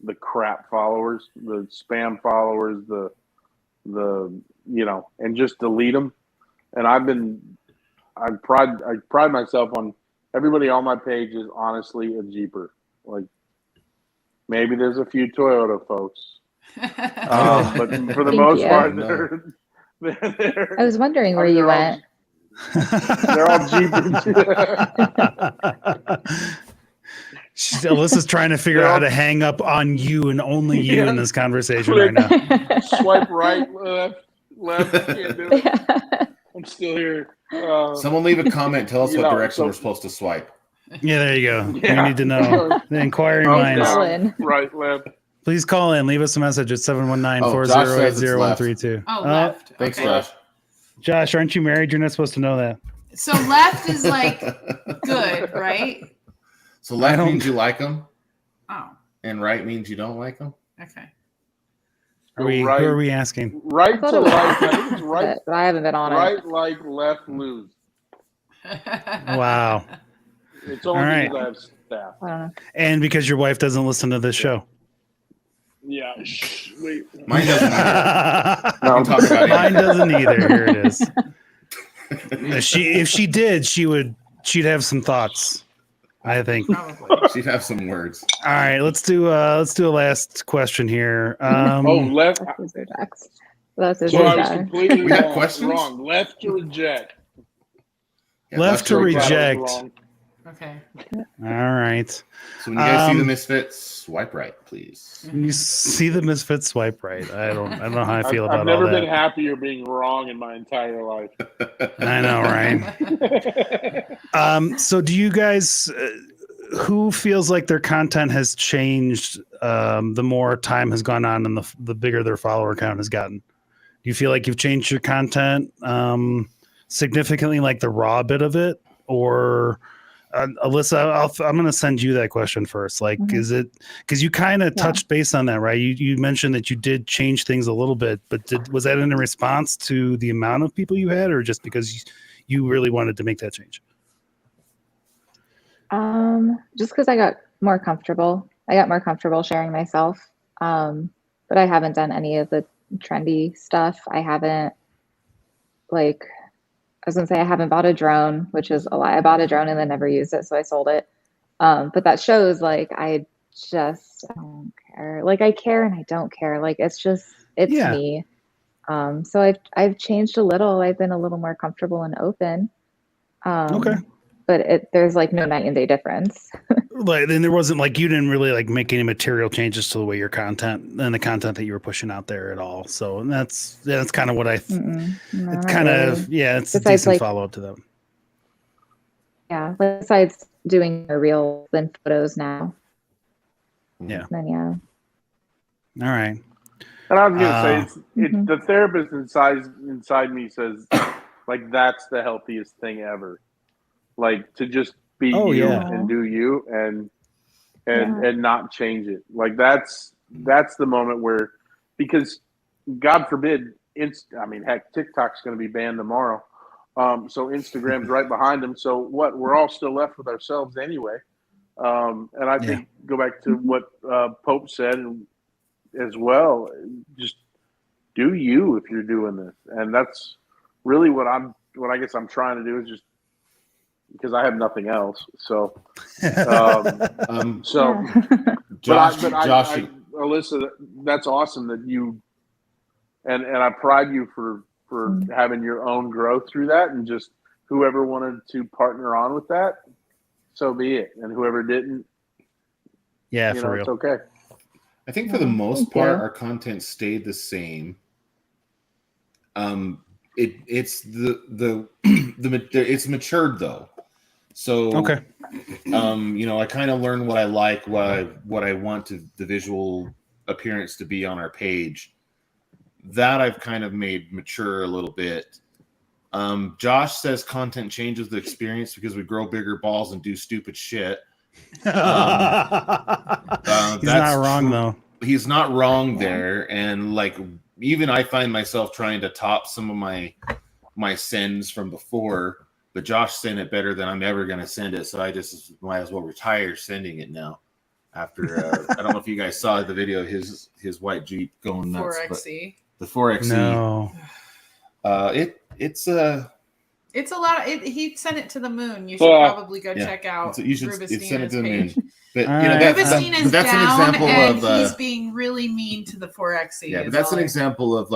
the crap followers, the spam followers, the and just delete them. And I pride myself on everybody on my page is honestly a Jeeper. Maybe there's a few Toyota folks, but for the most part, they're I was wondering where you went. They're all Jeepers. Alyssa's trying to figure out how to hang up on you and only you in this conversation right now. Swipe right, left. Can't do it. I'm still here. Someone leave a comment. Tell us what direction we're supposed to swipe. Yeah, there you go. Yeah. We need to know. The inquiring Up, minds. Call down, in. right, left. Please call in. Leave us a message at 719-408-0132. Oh, left. Thanks, Okay. Josh. Josh, aren't you married? You're not supposed to know that. So left is like good, right? So I left don't- means you like them, Oh, and right means you don't like them. okay. Who are we asking? Right I thought to it was right. I think it's right. but I haven't been on it. Right, like left, lose. Wow. It's only All right. because I have staff. I don't know. And because your wife doesn't listen to this show. Yeah. Shh, wait. Mine doesn't either. No, We'll talk about it. Mine doesn't either. Here it is. If she did, she'd have some thoughts, I think. Probably. She'd have some words. All right, let's do a last question here. Oh, left. That's his rejects. That's his Well, I was rejects. completely We got wrong. questions? Wrong. Left to reject. Yeah, Left that's to right. reject. Wrong. Okay. All right. So when you guys see the Um, Misfits, swipe right, please. When you see the Misfits, swipe right. I don't know how I feel I've about never all been that. happier being wrong in my entire life. I know, right? So do you guys who feels like their content has changed the more time has gone on and the bigger their follower count has gotten? Do you feel like you've changed your content significantly, like the raw bit of it? Or Alyssa, I'm going to send you that question first. Like, is it because you kind of touched base on that, right? You mentioned that you did change things a little bit, but was that in a response to the amount of people you had, or just because you really wanted to make that change? Just because I got more comfortable. I got more comfortable sharing myself. But I haven't done any of the trendy stuff. I haven't I was gonna say I haven't bought a drone, which is a lie. I bought a drone and then never used it, so I sold it. But that shows I don't care. Like I care and I don't care. Like it's me. So I've changed a little. I've been a little more comfortable and open. Okay. But there's no night and day difference. Like, then there wasn't you didn't really make any material changes to the way your content and the content that you were pushing out there at all. So that's kind of what it's kind of it's a Besides, decent follow up to them. Yeah, besides doing your reels and photos now. Yeah. Then yeah. All right. And I was gonna say it's the therapist inside me says that's the healthiest thing ever. To just be you and do you and not change it. That's the moment where, because God forbid, heck, TikTok's going to be banned tomorrow. So Instagram's right behind them. So what? We're all still left with ourselves anyway. And I think go back to what Pope said as well. Just do you if you're doing this, and that's really what I guess I'm trying to do is just. Because I have nothing else, so Josh, Alyssa, that's awesome that you and I pride you for having your own growth through that, and just whoever wanted to partner on with that, so be it, and whoever didn't, for real, it's okay. I think for the most part, our content stayed the same. It's it's matured though. So okay. I kind of learned what I like, what I want the visual appearance to be on our page. That I've kind of made mature a little bit. Josh says content changes the experience because we grow bigger balls and do stupid shit. He's not wrong though. He's not wrong there, and even I find myself trying to top some of my sends from before. But Josh sent it better than I'm ever going to send it, so I just might as well retire sending it now. After I don't know if you guys saw the video of his white Jeep going nuts. 4XE. The 4XE. No. It's a lot. He sent it to the moon. You should probably go check out you should send it to the page. moon. But Rubinstein is that's down, an example and of he's being really mean to the 4XE. Yeah, but that's an example of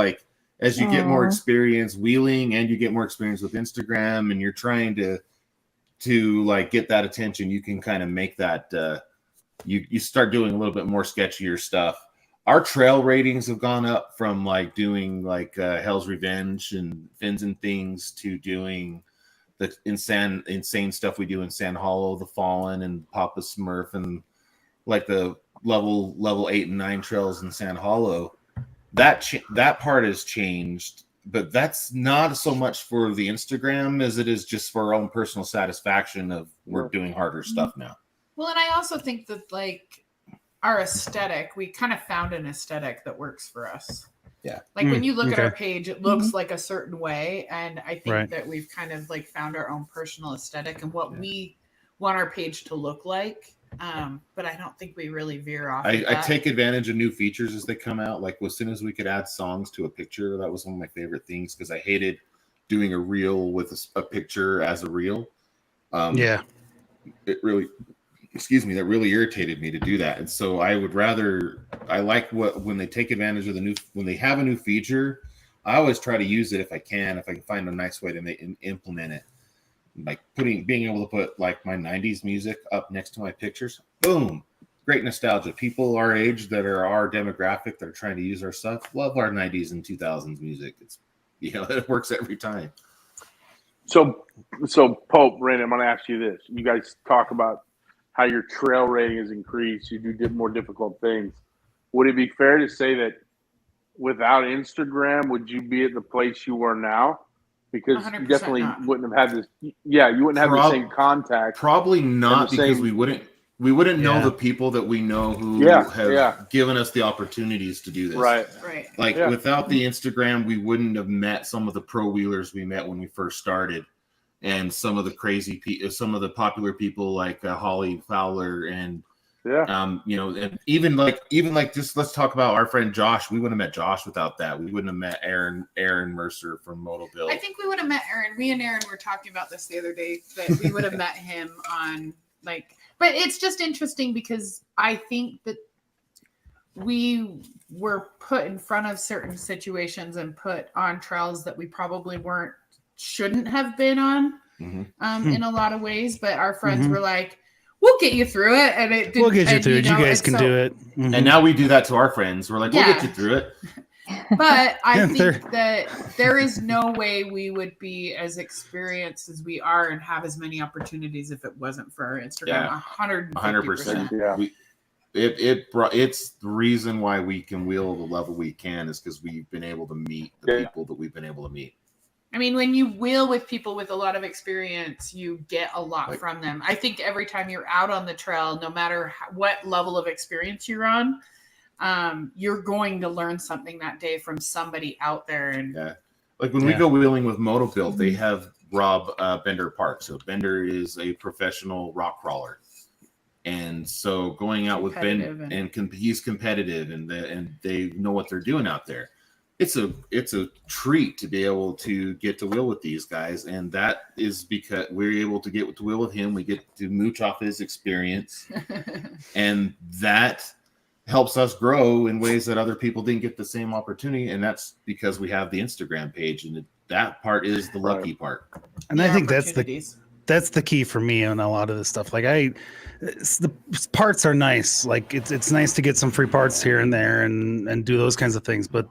as you get more experience wheeling and you get more experience with Instagram and you're trying to get that attention, you can kind of make that you start doing a little bit more sketchier stuff. Our trail ratings have gone up from doing Hell's Revenge and Fins and Things to doing the insane stuff we do in Sand Hollow, the Fallen, and Papa Smurf, and like the level 8 and 9 trails in Sand Hollow. That part has changed, but that's not so much for the Instagram as it is just for our own personal satisfaction of we're doing harder stuff now. Well, and I also think that like our aesthetic, we kind of found an aesthetic that works for us. Yeah. Like when you look at okay. our page, it looks like a certain way. And I think Right. that we've kind of like found our own personal aesthetic and what we want our page to look like. But I don't think we really veer off. I take advantage of new features as they come out. Like as soon as we could add songs to a picture, that was one of my favorite things because I hated doing a reel with a picture as a reel. Yeah. It really, that really irritated me to do that. And so I like when they take advantage of when they have a new feature, I always try to use it if I can find a nice way to implement it. Like being able to put like my 90s music up next to my pictures. Boom. Great nostalgia. People our age that are our demographic that are trying to use our stuff love our 90s and 2000s music. It's, it works every time. So Pope, Randy, I'm going to ask you this. You guys talk about how your trail rating has increased. You do more difficult things. Would it be fair to say that without Instagram, would you be at the place you are now? Because you definitely wouldn't have had this. Yeah, you wouldn't have the same contact. Probably not, because we wouldn't know the people that we know who have given us the opportunities to do this. Right. Like without the Instagram, we wouldn't have met some of the pro wheelers we met when we first started, and some of the some of the popular people like Holly Fowler and and even like just let's talk about our friend Josh. We wouldn't have met Josh without that. We wouldn't have met Aaron Mercer from Motoville. I think we would have met Aaron. Me and Aaron were talking about this the other day, that we would have met him on like, but it's just interesting because I think that we were put in front of certain situations and put on trails that we probably shouldn't have been on in a lot of ways, but our friends were like, we'll get you through it, and it didn't. We'll get you through it. You guys can do it. And now we do that to our friends. We're like, we'll get you through it. But I think that there is no way we would be as experienced as we are and have as many opportunities if it wasn't for our Instagram. 100%. Yeah. It's the reason why we can wheel the level we can is because we've been able to meet the people that we've been able to meet. I mean, when you wheel with people with a lot of experience, you get a lot from them. I think every time you're out on the trail, no matter what level of experience you're on, you're going to learn something that day from somebody out there. And like when we go wheeling with Motobuilt, they have Rob Bender Park. So Bender is a professional rock crawler. And so going out with Ben and he's competitive and they know what they're doing out there. It's a treat to be able to get to wheel with these guys, and that is because we're able to get to wheel with him. We get to mooch off his experience, and that helps us grow in ways that other people didn't get the same opportunity. And that's because we have the Instagram page, and that part is the lucky part. And I think that's the key for me on a lot of this stuff. Like the parts are nice. Like it's nice to get some free parts here and there and do those kinds of things, but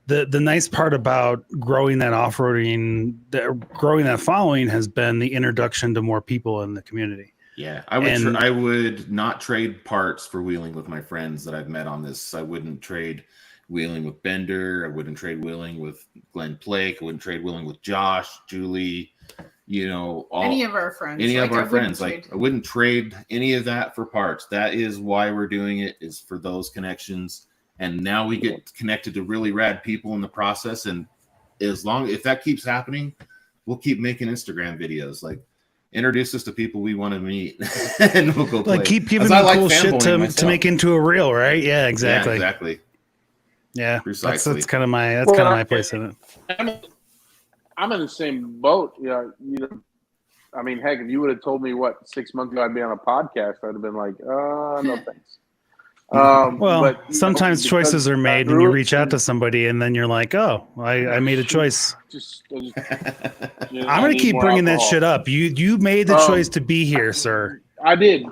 the nice part about growing that off-roading, growing that following has been the introduction to more people in the community. Yeah, I would not trade parts for wheeling with my friends that I've met on this. I wouldn't trade wheeling with Bender. I wouldn't trade wheeling with Glenn Blake. I wouldn't trade wheeling with Josh, Julie, any of our friends. I wouldn't trade any of that for parts. That is why we're doing it, is for those connections. And now we get connected to really rad people in the process. And if that keeps happening, we'll keep making Instagram videos. Like, introduce us to people we want to meet, and we'll go play. Like, keep giving me cool shit to make into a reel, right? Yeah, exactly. Yeah, exactly. Yeah, precisely. That's kind of my place in it. I'm in the same boat. I mean, heck, if you would have told me 6 months ago I'd be on a podcast, I'd have been like, no thanks. But sometimes choices are made and you reach out to somebody and then you're like, oh, I made a choice. I'm going to keep bringing that shit up. You made the choice to be here, sir. I did.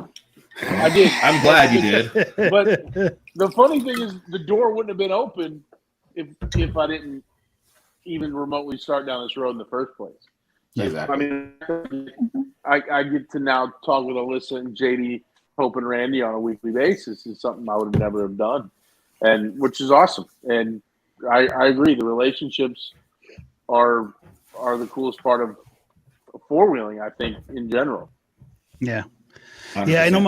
I'm glad you did. But the funny thing is the door wouldn't have been open if I didn't even remotely start down this road in the first place. Exactly. I mean, I get to now talk with Alyssa and JD, Hope and Randy on a weekly basis. Is something I would never have done, and which is awesome. And I agree. The relationships are the coolest part of four wheeling. I think in general. Yeah. 100%. Yeah, I know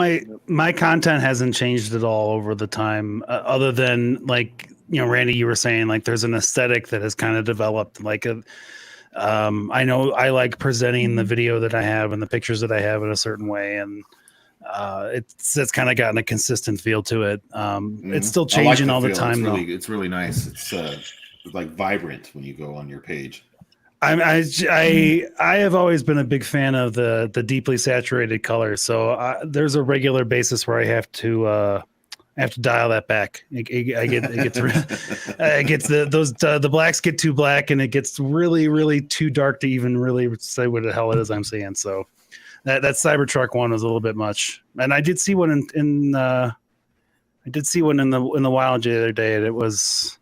my content hasn't changed at all over the time, other than like, you know, Randy, you were saying like there's an aesthetic that has kind of developed. Like I know I like presenting the video that I have and the pictures that I have in a certain way, and it's kind of gotten a consistent feel to it. It's still I like changing all the feel. time. It's really nice. It's like vibrant when you go on your page. I have always been a big fan of the deeply saturated colors. So there's a regular basis where I have to dial that back. It gets the blacks get too black, and it gets really too dark to even really say what the hell it is I'm seeing. So that Cybertruck one was a little bit much, and I did see one in the wild the other day, and it was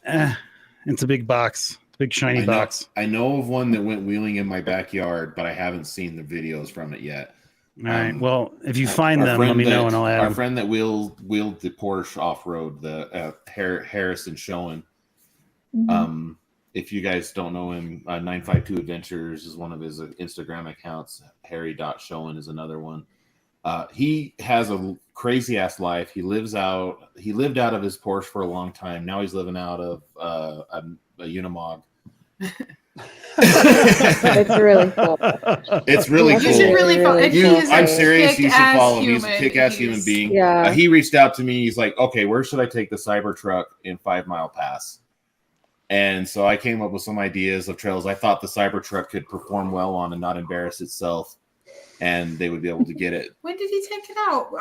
it's a big box. Big shiny box. I know of one that went wheeling in my backyard, but I haven't seen the videos from it yet. All right. Well, if you find them, let me know and I'll add our them. friend that wheeled the Porsche off road, the Harrison Schoen. If you guys don't know him, 952 Adventures is one of his Instagram accounts. Harry.Schoen is another one. He has a crazy ass life. He lived out of his Porsche for a long time. Now he's living out of a Unimog. It's really cool. It's really cool. You should really follow. I'm serious. You should follow him. He's a kick-ass human being. Yeah. He reached out to me. He's like, "Okay, where should I take the Cybertruck in 5 Mile Pass?" And so I came up with some ideas of trails I thought the Cybertruck could perform well on and not embarrass itself, and they would be able to get it. When did he take it out?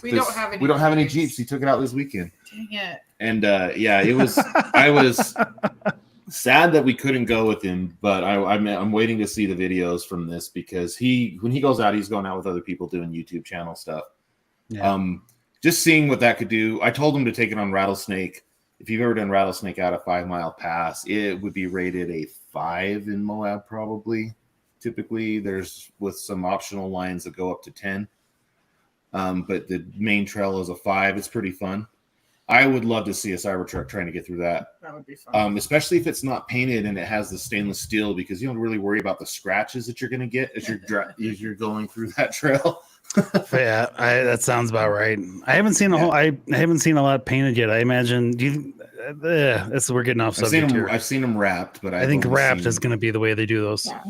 We don't have any. We don't have any Jeeps. He took it out this weekend. Dang it. And it was. I was sad that we couldn't go with him, but I'm waiting to see the videos from this, because when he goes out, he's going out with other people doing YouTube channel stuff. Yeah. Just seeing what that could do. I told him to take it on Rattlesnake. If you've ever done Rattlesnake out of 5 Mile Pass, it would be rated a 5 in Moab probably. Typically, there's with some optional lines that go up to 10. But the main trail is a 5. It's pretty fun. I would love to see a Cybertruck trying to get through that. That would be fun. Especially if it's not painted and it has the stainless steel, because you don't really worry about the scratches that you're going to get as you're going through that trail. Yeah, that sounds about right. I haven't seen I haven't seen a lot painted yet. I imagine we're getting off subject here. I've seen them wrapped, but I think wrapped is going to be the way they do those. Yeah.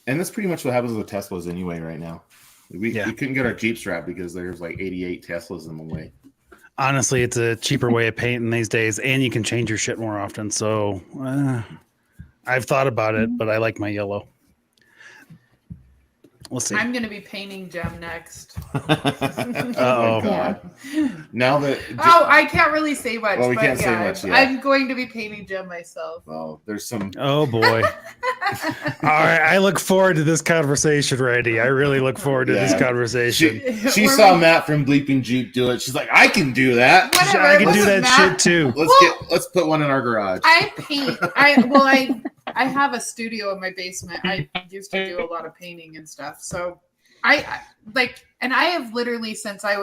And that's pretty much what happens with Teslas anyway right now. We couldn't get our Jeeps wrapped because there's like 88 Teslas in the way. Honestly, it's a cheaper way of painting these days, and you can change your shit more often. So I've thought about it, but I like my yellow. We'll see. I'm going to be painting Gem next. Oh God! Now that I can't really say much. Well, we but can't say much yet. I'm going to be painting Gem myself. Well, there's some. Oh boy! All right, I look forward to this conversation, Randy. I really look forward to this conversation. She saw Matt from Bleeping Jeep do it. She's like, I can do that. Whatever, I can do that shit too. Let's put one in our garage. I paint. I have a studio in my basement. I used to do a lot of painting and stuff. So I have literally, since I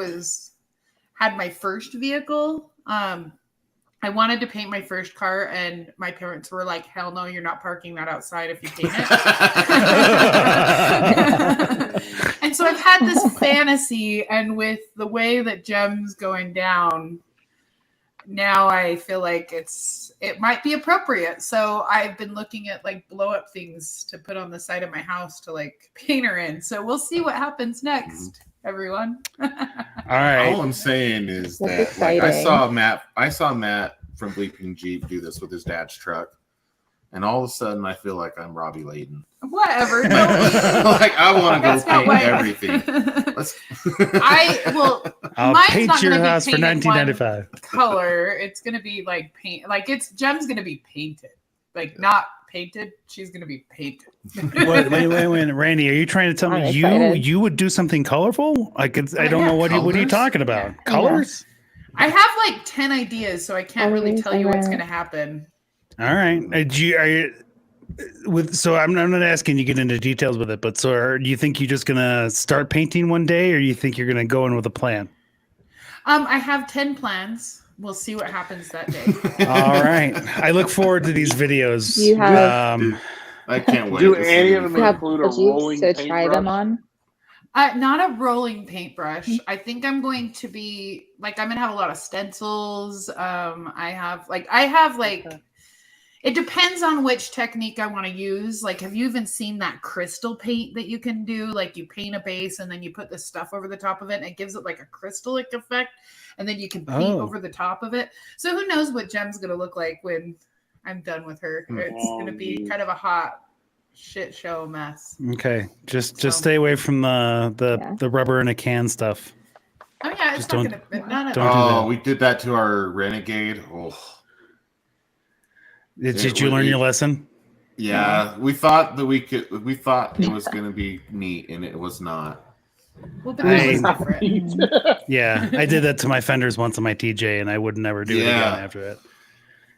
had my first vehicle, I wanted to paint my first car, and my parents were like, hell no, you're not parking that outside if you paint it. And so I've had this fantasy, and with the way that Gem's going down, now I feel like it might be appropriate. So I've been looking at like blow up things to put on the side of my house to like paint her in. So we'll see what happens next, everyone. All right. All I'm saying is that I saw Matt from Bleeping Jeep do this with his dad's truck, and all of a sudden I feel like I'm Robbie Layton. Whatever. No. Like I want to go paint everything. I'll mine's paint not your gonna be house for painted $19.95. Color. It's gonna be like paint. Like Gem's gonna be painted. Like not painted. She's gonna be painted. Wait, Randy, are you trying to tell me you would do something colorful? I don't know what are you talking about? Yeah. Colors? I have like 10 ideas, so I can't really tell you what's gonna happen. All right. So I'm not asking you to get into details with it, but do you think you're just gonna start painting one day, or you think you're gonna go in with a plan? I have 10 plans. We'll see what happens that day. All right. I look forward to these videos. You have I can't wait. Do This is any gonna of be them you have fun. include a Jeeps rolling to try them paintbrush? on. Not a rolling paintbrush. I think I'm going to be like I'm gonna have a lot of stencils. I have it depends on which technique I want to use. Like, have you even seen that crystal paint that you can do? Like, you paint a base and then you put the stuff over the top of it, and it gives it like a crystallic effect, and then you can paint over the top of it. So who knows what Gem's gonna look like when I'm done with her? It's gonna be kind of a hot shit show mess. Okay, just stay away from the rubber in a can stuff. Oh yeah, it's Just not don't- gonna none of don't that. do that. Oh, we did that to our Renegade. Oh, Did you learn your lesson? Yeah, we thought that we thought it was gonna be neat, and it was not. Well, but that was different. Yeah, I did that to my fenders once on my TJ, and I would never do it again after that.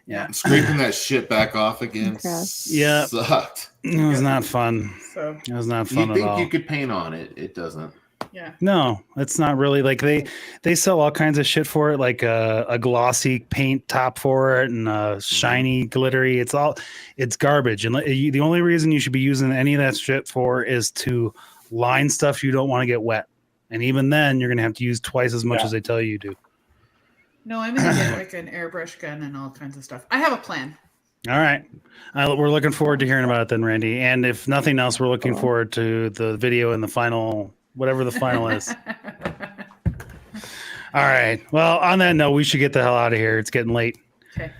Yeah, Scraping that shit back off again. Yeah, sucked. It was not fun. So it was not fun You at think all. you could paint on it? It doesn't. Yeah. No, it's not really like they sell all kinds of shit for it, like a glossy paint top for it and a shiny glittery. It's garbage. And the only reason you should be using any of that shit for is to line stuff you don't want to get wet. And even then, you're gonna have to use twice as much as they tell you to. No, I'm gonna get like an airbrush gun and all kinds of stuff. I have a plan. All right. We're looking forward to hearing about it then, Randy. And if nothing else, we're looking forward to the video and the final, whatever the final is. All right. Well, on that note, we should get the hell out of here. It's getting late. Okay.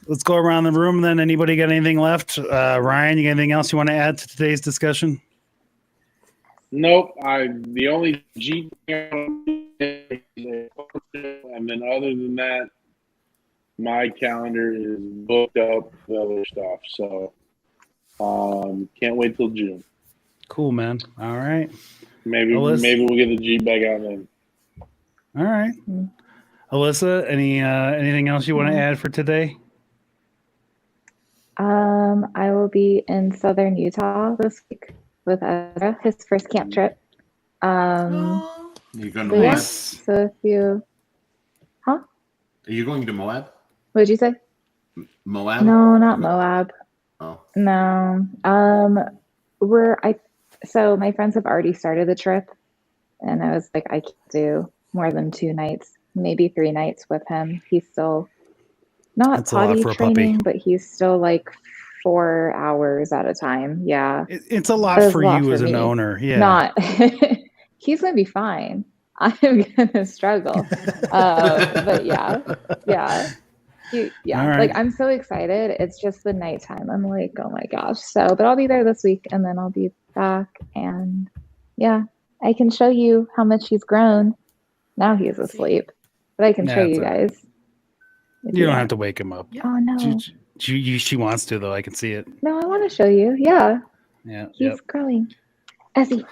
Let's go around the room then. Anybody got anything left? Ryan, you got anything else you want to add to today's discussion? Nope. The only Jeep, and then other than that, my calendar is booked up with other stuff. So can't wait till June. Cool, man. All right. Maybe we'll get the Jeep back out then. All right. Alyssa, anything else you want to add for today? I will be in southern Utah this week with Ezra, his first camp trip. You going to but yeah, Moab? so if you, Are you going to Moab? what did you say? Moab? No, not Moab. Oh. No. So my friends have already started the trip, and I was like, I can't do more than 2 nights, maybe 3 nights with him. He's still not That's a lot potty for a training, puppy. but he's still like 4 hours at a time. Yeah. It's a lot It's for a lot you for as an me. owner. Yeah. Not. He's gonna be fine. I'm gonna struggle. But yeah. All right. Like I'm so excited. It's just the nighttime. I'm like, oh my gosh. So, but I'll be there this week, and then I'll be back, and yeah, I can show you how much he's grown. Now he's asleep, but I can show That's you all right. guys. You don't have to wake him up. Oh no. She wants to, though. I can see it. No, I want to show you. Yeah. Yeah. He's growing. Ezzy,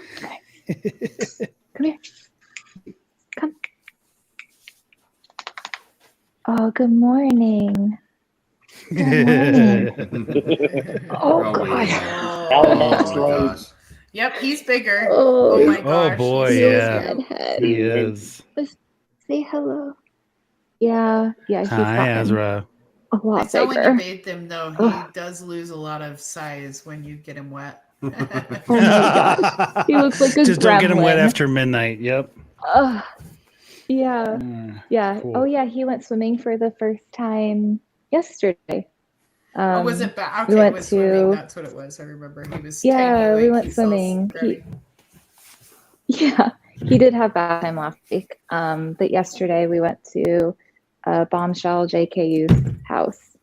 come here. Come. Oh, good morning. Good morning. Oh, God. Oh my gosh. Yep, he's bigger. Oh, Oh my gosh. Oh boy, he's yeah. redhead. He is. Let's say hello. Yeah, he's Hi, gotten Ezra. a I lot saw when you bigger. bathed him though, he does lose a lot of size when you get him wet. Oh my gosh. He looks like a Just don't get him wet gremlin. after midnight. Yep. Yeah. Yeah. Cool. Oh, yeah. He went swimming for the first time yesterday. Oh, was it bad? we Okay, it went was swimming. to- That's what it was. I remember he was. Yeah, tiny, we like, went he's all swimming. scrubby. Yeah, he did have bath time last week. But yesterday we went to Bombshell JKU's house,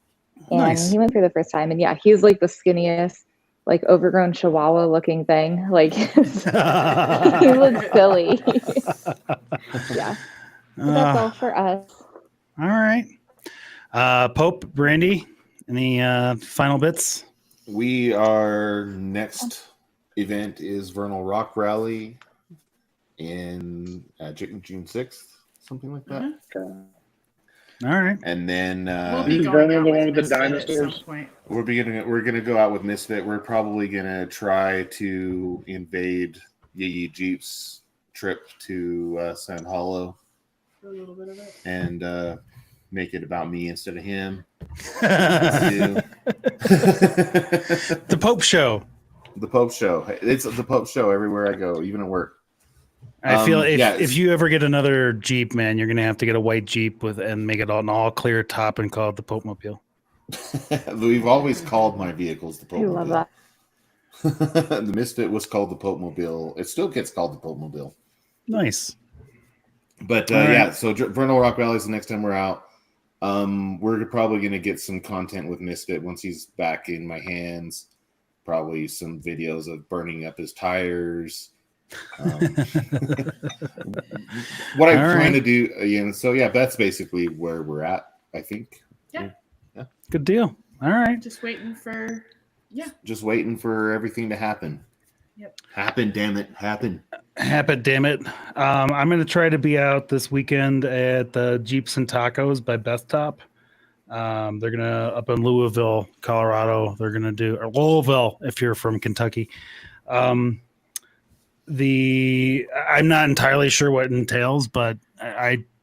and Nice. he went for the first time. And yeah, he's like the skinniest, like overgrown Chihuahua looking thing. Like he looks silly. Yeah, but that's all for us. All right. Pope, Brandy, any final bits? Our next event is Vernal Rock Rally in June 6th, something like that. All right. And then We'll be Is going Vernon out the with one with the Misfit at some dinosaurs? point. we're gonna go out with Misfit. We're probably gonna try to invade Yee Jeep's trip to Sand Hollow For a little bit of it. and make it about me instead of him. The Pope Show. The Pope Show. It's the Pope Show everywhere I go, even at work. I feel yeah, if you ever get another Jeep, man, you're gonna have to get a white Jeep and make it an all clear top and call it the Pope Mobile. We've always called my vehicles the Pope I love Mobile. that. The Misfit was called the Pope Mobile. It still gets called the Pope Mobile. Nice. But All right. yeah, so Vernal Rock Valley is the next time we're out. We're probably going to get some content with Misfit once he's back in my hands. Probably some videos of burning up his tires. What I plan to do, so yeah, that's basically where we're at, I think. Yeah. Good deal. All right. Just waiting for Just waiting for everything to happen. Yep. Happen, damn it, happen. Damn it. I'm going to try to be out this weekend at the Jeeps and Tacos by Beth Top. They're going to, up in Louisville, Colorado, they're going to do, or Louisville, if you're from Kentucky. I'm not entirely sure what it entails, but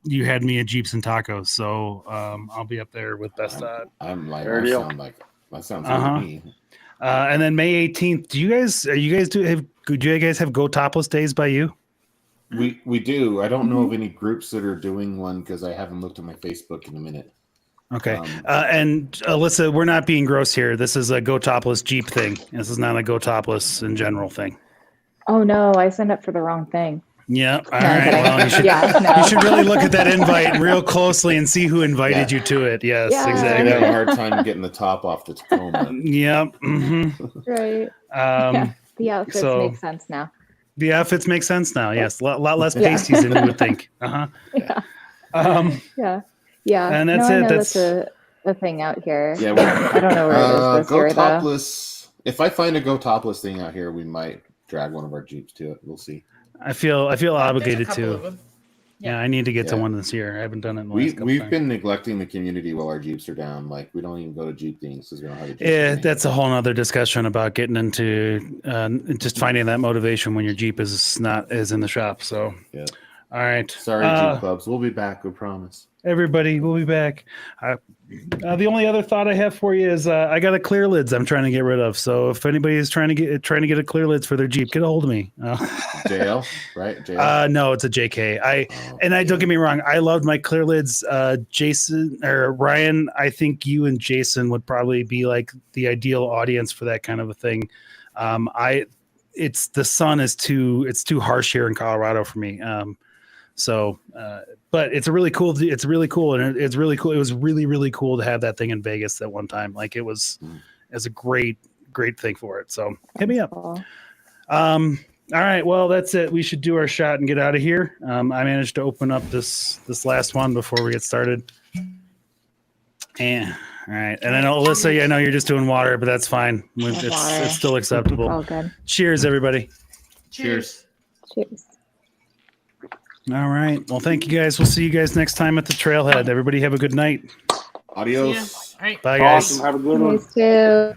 you had me at Jeeps and Tacos, so I'll be up there with Beth Top. I'm like, Fair deal. that sounds good to me. And then May 18th, do you guys have Go Topless Days by you? We do. I don't know of any groups that are doing one because I haven't looked at my Facebook in a minute. Okay. And Alyssa, we're not being gross here. This is a Go Topless Jeep thing. This is not a Go Topless in general thing. Oh no, I signed up for the wrong thing. Yeah. All No, I'm right. kidding. Well, you should, you should really look at that invite real closely and see who invited you to it. Yes, Yeah. I exactly. have a hard time getting the top off the Tacoma. Yep. Mm-hmm. Right. Yeah. The outfits make sense now. The outfits make sense now. Yes. A lot less pasties than you would think. Uh-huh. Yeah. Yeah. Yeah. And that's I it. know That's a thing out here. Yeah, I don't know where it is this Go year, though. Topless. If I find a Go Topless thing out here, we might drag one of our Jeeps to it. We'll see. I feel obligated couple of to. them. Yeah, I need to get to one this year. I haven't done it in the last couple We've times. been neglecting the community while our Jeeps are down. Like, we don't even go to Jeep things because we don't have a Jeep. Yeah, that's a whole nother discussion about getting into just finding that motivation when your Jeep is in the shop. So, yeah. All right. Sorry, Jeep clubs. We'll be back. We promise. Everybody, we'll be back. The only other thought I have for you is I got a clear lids I'm trying to get rid of. So if anybody is trying to get a clear lids for their Jeep, get a hold of me. JL, right? JL? No, it's a JK. Don't get me wrong. I loved my clear lids. Jason or Ryan, I think you and Jason would probably be like the ideal audience for that kind of a thing. It's the sun is too harsh here in Colorado for me. But it's really cool. It's really cool. And it's really cool. It was really, really cool to have that thing in Vegas at one time. Like it was a great thing for it. So hit me up. All right. Well, that's it. We should do our shot and get out of here. I managed to open up this last one before we get started. And all right. And I know, Alyssa, I know you're just doing water, but that's fine. It's still acceptable. All good. Cheers, everybody. Cheers. Cheers. All right. Well, thank you guys. We'll see you guys next time at the Trailhead. Everybody have a good night. Adios. All right. Bye, guys. Awesome. Have a good one. Nice too.